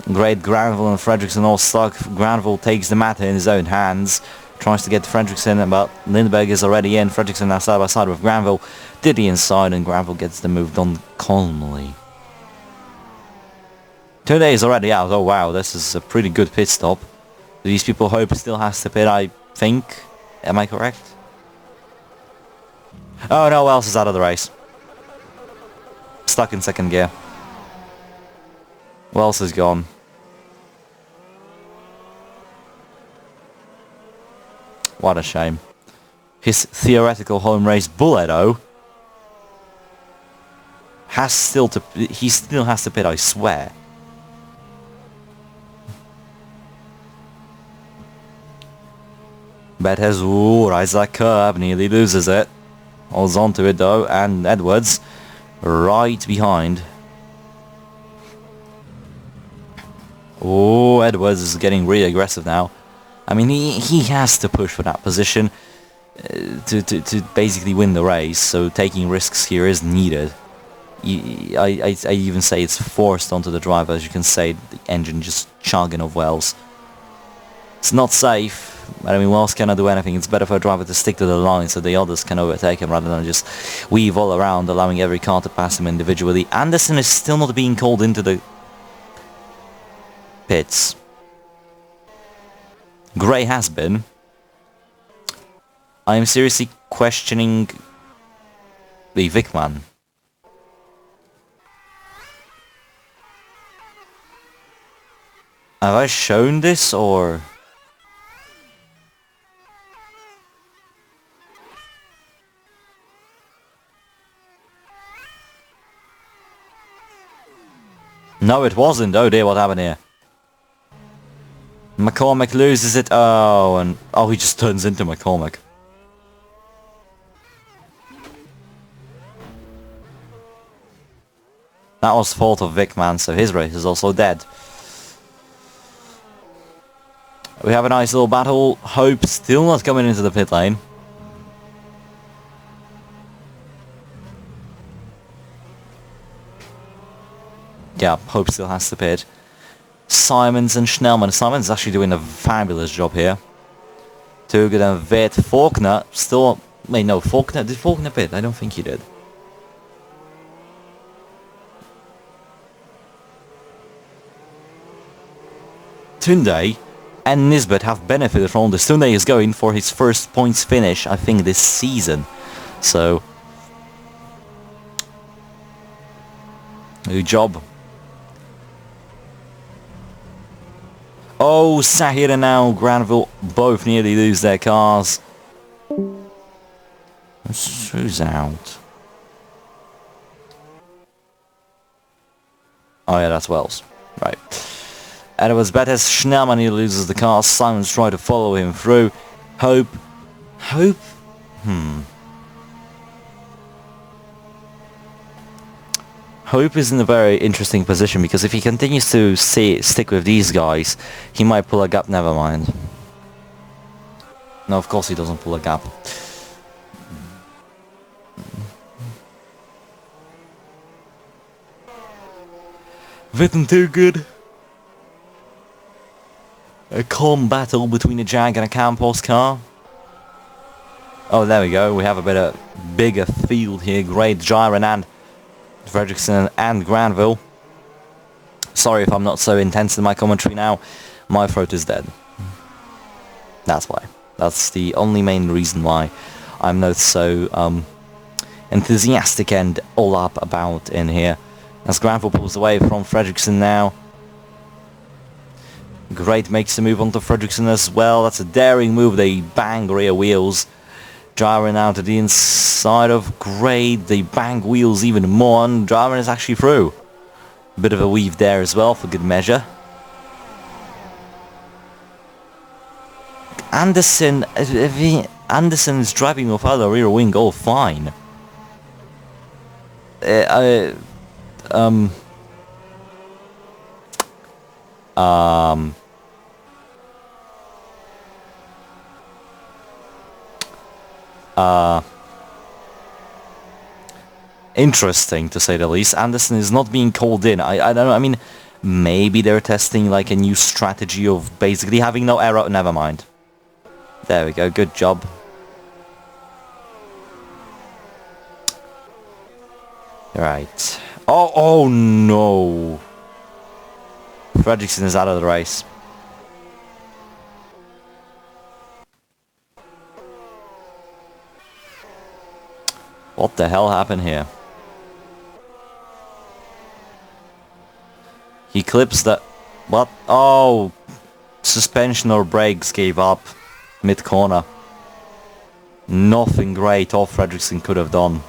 [SPEAKER 1] Great, Granville and Fredrickson all stuck. Granville takes the matter in his own hands. Tries to get Fredrickson, but Lindberg is already in. Fredrickson now side by side with Granville. Did the inside, and Granville gets the move done calmly. Tunde is already out. Oh wow, this is a pretty good pit stop. These people Hope still has to pit, I think. Am I correct? Oh no, Wells is out of the race. Stuck in second gear. Wells is gone. What a shame. His theoretical home race bullet, though, he still has to pit, I swear. Bettis, ooh, rides that curb, nearly loses it. Holds on to it though, and Edwards right behind. Oh, Edwards is getting really aggressive now. I mean, he has to push for that position to basically win the race, so taking risks here is needed. I even say it's forced onto the driver, as you can say, the engine just chugging of Wells. It's not safe. I mean, Wells cannot do anything. It's better for a driver to stick to the line so the others can overtake him rather than just weave all around, allowing every car to pass him individually. Anderson is still not being called into the pits. Gray has been. I am seriously questioning the Vickman. Have I shown this, or... No, it wasn't. Oh dear, what happened here? McCormick loses it. Oh, and... Oh, he just turns into McCormick. That was the fault of Vickman, so his race is also dead. We have a nice little battle. Hope still not coming into the pit lane. Yeah, Hope still has to pit. Simons and Schnellman. Simon's actually doing a fabulous job here. Tugud and Vet. Faulkner still... Wait, no, Faulkner... Did Faulkner pit? I don't think he did. Tunde and Nisbet have benefited from this. Tunde is going for his first points finish, I think, this season. So... Good job. Oh, Sahir and now Granville both nearly lose their cars. Who's out? Oh yeah, that's Wells. Right. Edwards Bettis, Schnellman, he loses the car. Simons try to follow him through. Hope. Hope is in a very interesting position because if he continues to stick with these guys, he might pull a gap. Never mind. No, of course he doesn't pull a gap. Written too good. A calm battle between a Jag and a Campos car. Oh, there we go. We have a bigger field here. Great. Gyron and Fredrickson and Granville. Sorry if I'm not so intense in my commentary now. My throat is dead. That's why. That's the only main reason why I'm not so enthusiastic and all up about in here. As Granville pulls away from Fredrickson now. Great makes the move onto Fredrickson as well. That's a daring move. They bang rear wheels. Gyron out to the inside of Great. They bang wheels even more, and Gyron is actually through. Bit of a weave there as well for good measure. Anderson is driving without a rear wing. Oh, fine. Interesting to say the least. Anderson is not being called in. I don't know, I mean, maybe they're testing like a new strategy of basically having no error. Never mind. There we go, good job. Right. Oh no. Fredrickson is out of the race. What the hell happened here? He clips that... What? Oh! Suspension or brakes gave up mid-corner. Nothing great all Fredrickson could have done.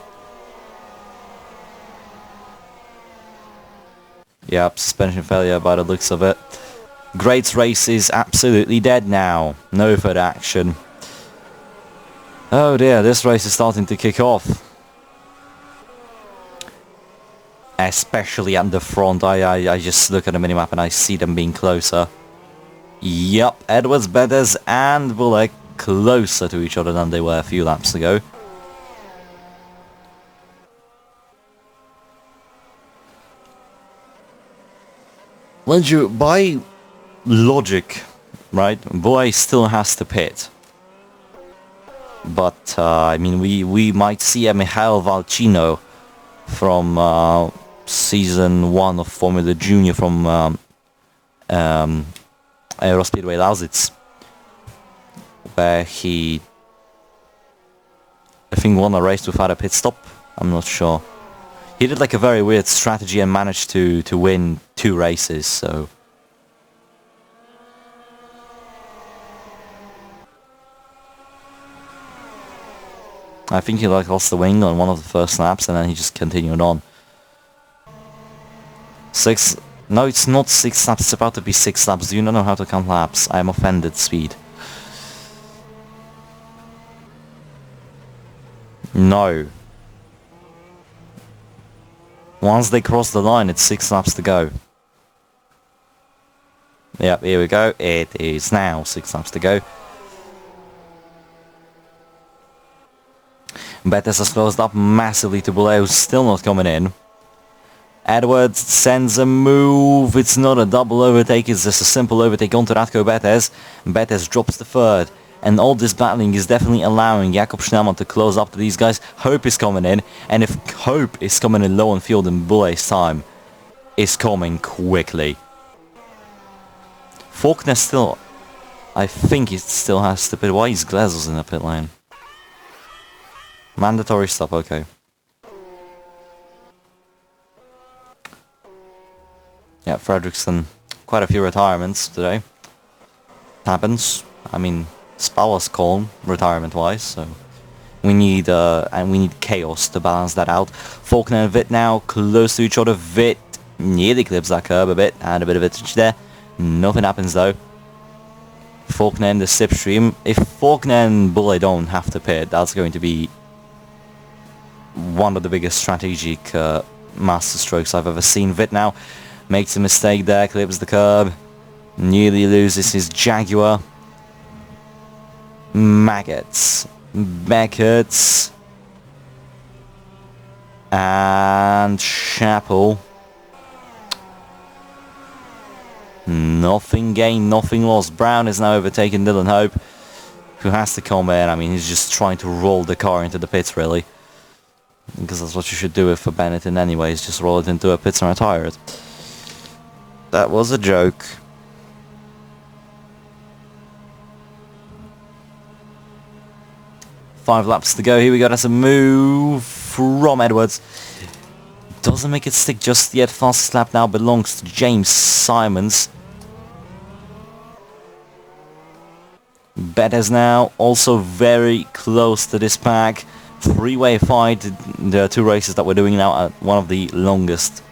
[SPEAKER 1] Yep, suspension failure by the looks of it. Great's race is absolutely dead now. No further action. Oh dear, this race is starting to kick off. Especially at the front. I just look at the minimap and I see them being closer. Yup, Edwards, Bedders and Bullock closer to each other than they were a few laps ago. By logic, right, Boy still has to pit. But, I mean, we might see a Michael Valcino from Season 1 of Formula Junior from Aerospeedway Lausitz, where he, I think, won a race without a pit stop. I'm not sure. He did like a very weird strategy and managed to win 2 races, so... I think he like lost the wing on one of the first laps and then he just continued on. 6... No, it's not 6 laps, it's about to be 6 laps. Do you not know how to count laps? I am offended, Speed. No. Once they cross the line, it's 6 laps to go. Yep, here we go. It is now 6 laps to go. Betis has closed up massively to Boulay, who's still not coming in. Edwards sends a move. It's not a double overtake, it's just a simple overtake onto Radko Betes. Betes drops the third. And all this battling is definitely allowing Jakob Schnellmann to close up to these guys. Hope is coming in. And if Hope is coming in low on field in Bulle's time, is coming quickly. Faulkner still... I think he still has to pit. Why is Glazos in the pit lane? Mandatory stop, okay. Yeah, Fredriksson, quite a few retirements today. Happens. I mean, Spa was calm, retirement-wise, so... We need chaos to balance that out. Faulkner and Witt now close to each other. Witt nearly clips that curb a bit, and a bit of vintage there. Nothing happens though. Faulkner in the slipstream. If Faulkner and Bulle don't have to pit, that's going to be one of the biggest strategic masterstrokes I've ever seen. Witt now makes a mistake there, clips the curb, nearly loses his Jaguar. Maggots, Beckett's, and Chappell. Nothing gained, nothing lost. Brown is now overtaking Dylan Hope, who has to come in. I mean, he's just trying to roll the car into the pits, really. Because that's what you should do for Benetton anyways, just roll it into a pits and retire it. That was a joke. Five laps to go. Here we go. That's a move from Edwards. Doesn't make it stick just yet. Fastest lap now belongs to James Simons. Betes now also very close to this pack. Three-way fight. The two races that we're doing now are one of the longest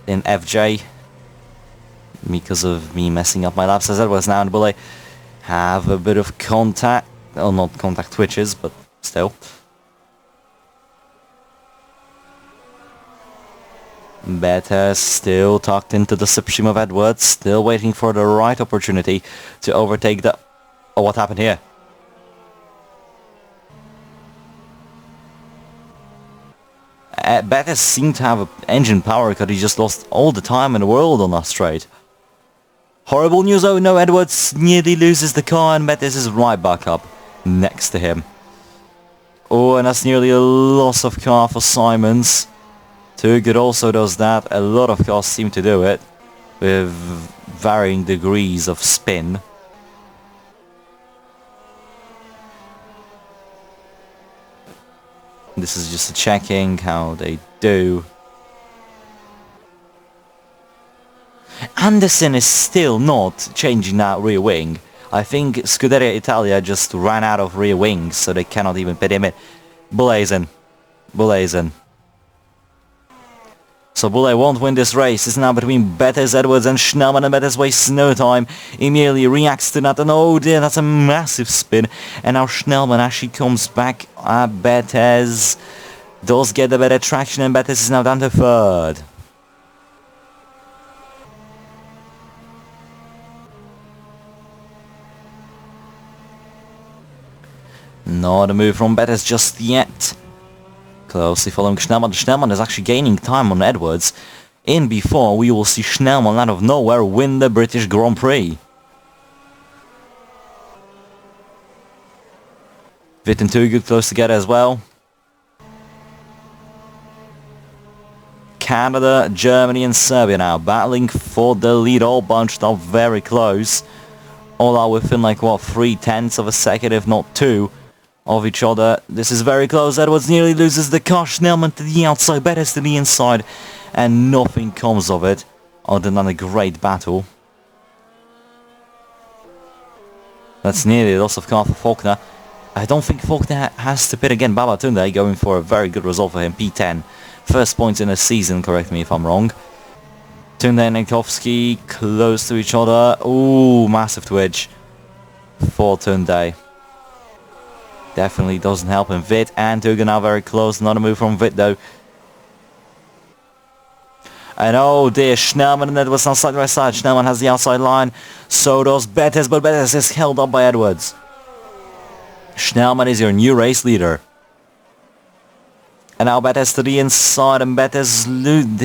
[SPEAKER 1] in FJ. Because of me messing up my laps. As Edwards now and Bulle have a bit of contact. Well, not contact twitches, but still. Betes still tucked into the slipstream of Edwards, still waiting for the right opportunity to overtake the... Oh, what happened here? Betes seemed to have an engine power because he just lost all the time in the world on that straight. Horrible news, oh no, Edwards nearly loses the car and Betes is right back up next to him. Oh, and that's nearly a loss of car for Simons. Too Good also does that. A lot of cars seem to do it, with varying degrees of spin. This is just checking how they do. Anderson is still not changing that rear wing. I think Scuderia Italia just ran out of rear wings, so they cannot even pit him in. Bulle. So Bulle won't win this race. It's now between Betes, Edwards and Schnellmann, and Betes wastes no time. Immediately reacts to that, and oh dear, that's a massive spin. And now Schnellmann actually comes back. Betes does get the better traction, and Betes is now down to third. Not a move from Betes just yet. Closely following Schnellmann. Schnellmann is actually gaining time on Edwards. In before, we will see Schnellmann out of nowhere win the British Grand Prix. Witt and Too Good close together as well. Canada, Germany and Serbia now battling for the lead, all bunched up very close. All are within like what, 0.3 of a second, if not 2. Of each other. This is very close. Edwards nearly loses the car. Schnellmann to the outside, Betes to the inside, and nothing comes of it other than a great battle. That's nearly a loss of car for Faulkner. I don't think Faulkner has to pit again. Babatunde going for a very good result for him. P10. First points in a season, correct me if I'm wrong. Tunde and Nikovsky close to each other. Ooh, massive twitch for Tunde. Definitely doesn't help him. Witt and Tuga now very close. Not a move from Witt though. And oh dear, Schnellmann and Edwards on side by side. Schnellmann has the outside line. So does Betes, but Betes is held up by Edwards. Schnellmann is your new race leader. And now Bethes to the inside, and Bethes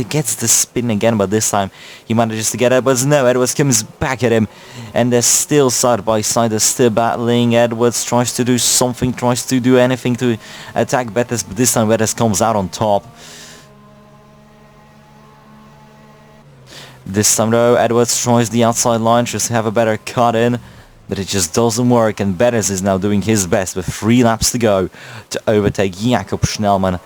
[SPEAKER 1] gets the spin again, but this time he manages to get Edwards. No, Edwards comes back at him, and they're still side by side, they're still battling. Edwards tries to do something, tries to do anything to attack Bethes, but this time Bethes comes out on top. This time though, Edwards tries the outside line, just to have a better cut in, but it just doesn't work, and Bethes is now doing his best with 3 laps to go to overtake Jakob Schnellmann.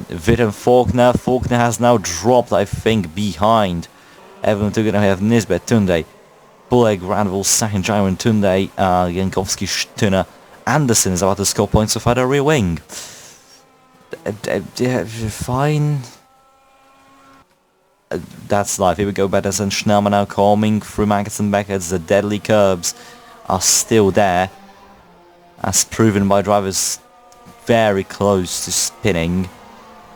[SPEAKER 1] Witten Faulkner has now dropped, I think, behind. Evelyn Tuggen, we have Nisbet, Tunde, Bulek, Granville, Sahin, Tunde, Jankowski, Stunner. Anderson is about to score points to fight a rear wing. Fine. That's life. Here we go, Bethes and Schnellmann now coming through Maggots and Beckett's. The deadly curbs are still there, as proven by drivers very close to spinning.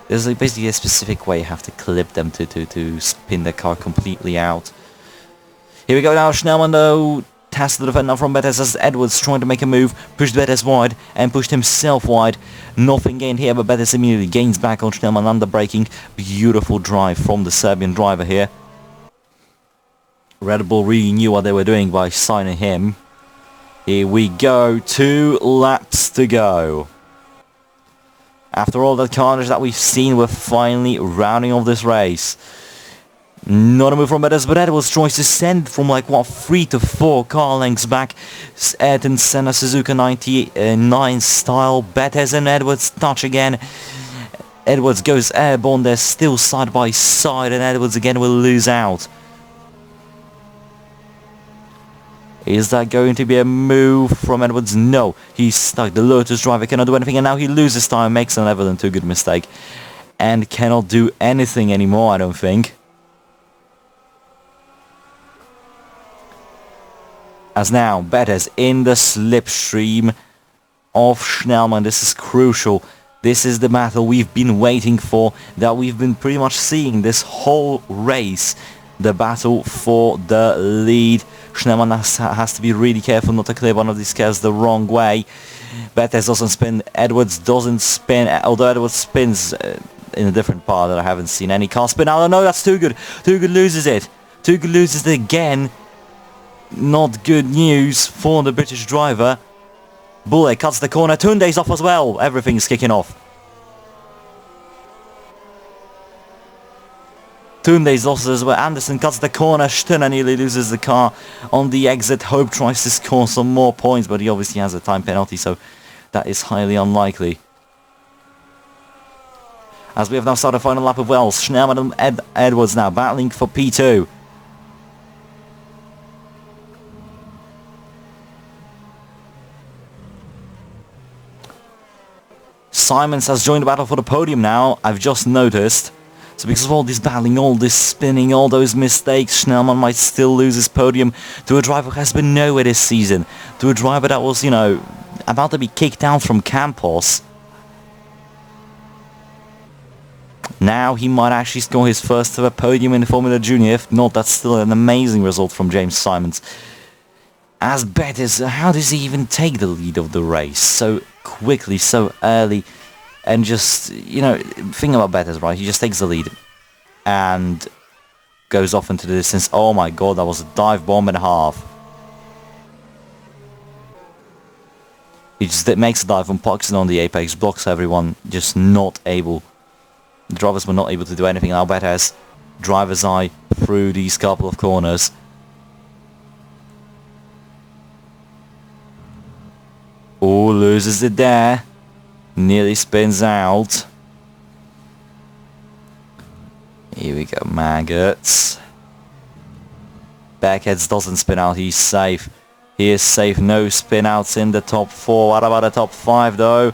[SPEAKER 1] There's basically a specific way you have to clip them to spin the car completely out. Here we go now, Schnellmann though has to defend now from Bethes as Edwards trying to make a move, pushed Bethes wide and pushed himself wide. Nothing gained here, but Bethes immediately gains back on Schnellmann under braking. Beautiful drive from the Serbian driver here. Red Bull really knew what they were doing by signing him. Here we go, 2 laps to go. After all the carnage that we've seen, we're finally rounding off this race. Not a move from Bethes, but Edwards tries to send from like, what, 3 to 4 car lengths back. Ayrton Senna Suzuka 99 style. Bethes and Edwards touch again. Edwards goes airborne, they're still side by side, and Edwards again will lose out. Is that going to be a move from Edwards? No, he's stuck. The Lotus driver cannot do anything, and now he loses time, makes an Evelyn too good mistake, and cannot do anything anymore, I don't think. As now, Bethes in the slipstream of Schnellmann. This is crucial. This is the battle we've been waiting for, that we've been pretty much seeing this whole race. The battle for the lead. Schnellmann has to be really careful not to clear one of these cars the wrong way. Bethes doesn't spin, Edwards doesn't spin, although Edwards spins in a different part that I haven't seen any car spin. Oh no, that's too good. Too good loses it. Too good loses it again. Not good news for the British driver. Bullet cuts the corner, Tunde's off as well, everything's kicking off. Tunde's lost as well. Anderson cuts the corner. Stunner nearly loses the car on the exit. Hope tries to score some more points, but he obviously has a time penalty, so that is highly unlikely. As we have now started the final lap of Wells, Schnellmann and Edwards now battling for P2. Simons has joined the battle for the podium now, I've just noticed. So because of all this battling, all this spinning, all those mistakes, Schnellmann might still lose his podium to a driver who has been nowhere this season. To a driver that was, you know, about to be kicked out from Campos. Now he might actually score his first ever podium in the Formula Junior. If not, that's still an amazing result from James Simons. As Bethes, how does he even take the lead of the race so quickly, so early? And just, you know, think about Bethes, right? He just takes the lead and goes off into the distance. Oh my god, that was a dive bomb and a half. He just makes a dive and parks it on the apex, blocks everyone, just not able. The drivers were not able to do anything. Now Bethes, driver's eye through these couple of corners. Oh, loses it there. Nearly spins out. Here we go, Maggots. Backheads doesn't spin out, he's safe. He is safe, no spin outs in the top 4. What about the top 5 though?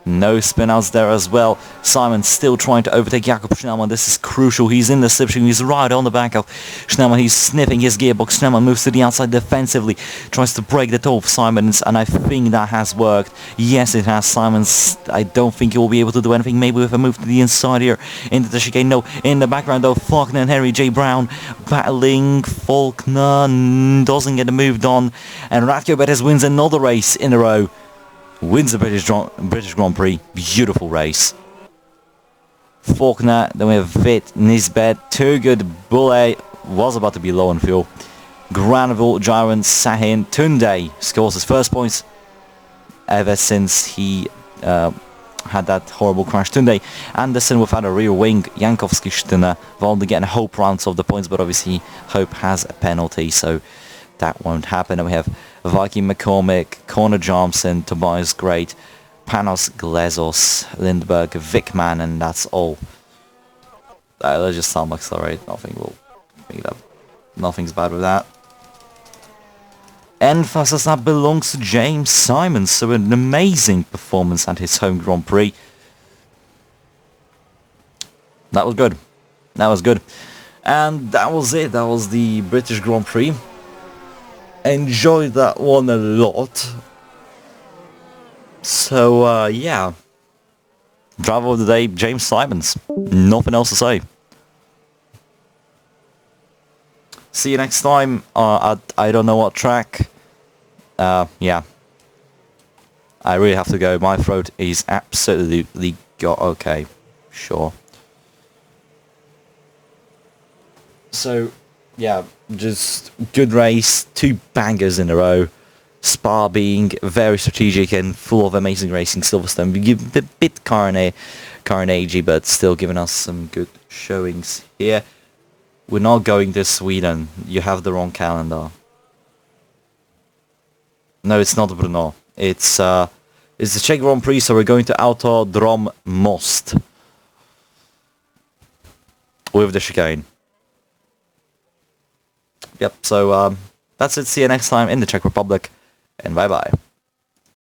[SPEAKER 1] No spin outs there as well. Simon still trying to overtake Jakob Schnellmann. This is crucial. He's in the slipstream. He's right on the back of Schnellmann. He's sniffing his gearbox. Schnellmann moves to the outside defensively. Tries to break the toe of Simons, and I think that has worked. Yes, it has. Simons, I don't think he will be able to do anything. Maybe with a move to the inside here into the chicane. No, in the background though, Faulkner and Harry J. Brown battling. Faulkner doesn't get the move done, and Radko Bethes wins another race in a row. Wins the British Grand Prix. Beautiful race. Faulkner, then we have Vit, Nisbet, Turgut, Boulay, was about to be low on fuel. Granville, Jiren, Sahin, Tunde scores his first points ever since he had that horrible crash. Tunde Anderson without a rear wing, Jankowski, Stina, Valde getting Hope rounds of the points, but obviously Hope has a penalty, so that won't happen. And we have Viking McCormick, Connor Johnson, Tobias Great, Panos Glezos, Lindberg, Vickman, and that's all. Let's just sum accelerate. Nothing's bad with that. Emphasis that belongs to James Simons, so an amazing performance at his home Grand Prix. That was good. That was good. And that was it. That was the British Grand Prix. Enjoyed that one a lot. So, yeah. Driver of the day, James Simons. Nothing else to say. See you next time. I don't know what track. Yeah. I really have to go. My throat is absolutely okay. Sure. So, yeah, just good race. 2 bangers in a row. Spa being very strategic and full of amazing racing. Silverstone a bit carnagey, but still giving us some good showings here. We're not going to Sweden. You have the wrong calendar. No, it's not Brno. It's the Czech Grand Prix, so we're going to Autodrom Most. With the chicane. Yep, so that's it. See you next time in the Czech Republic. And bye-bye.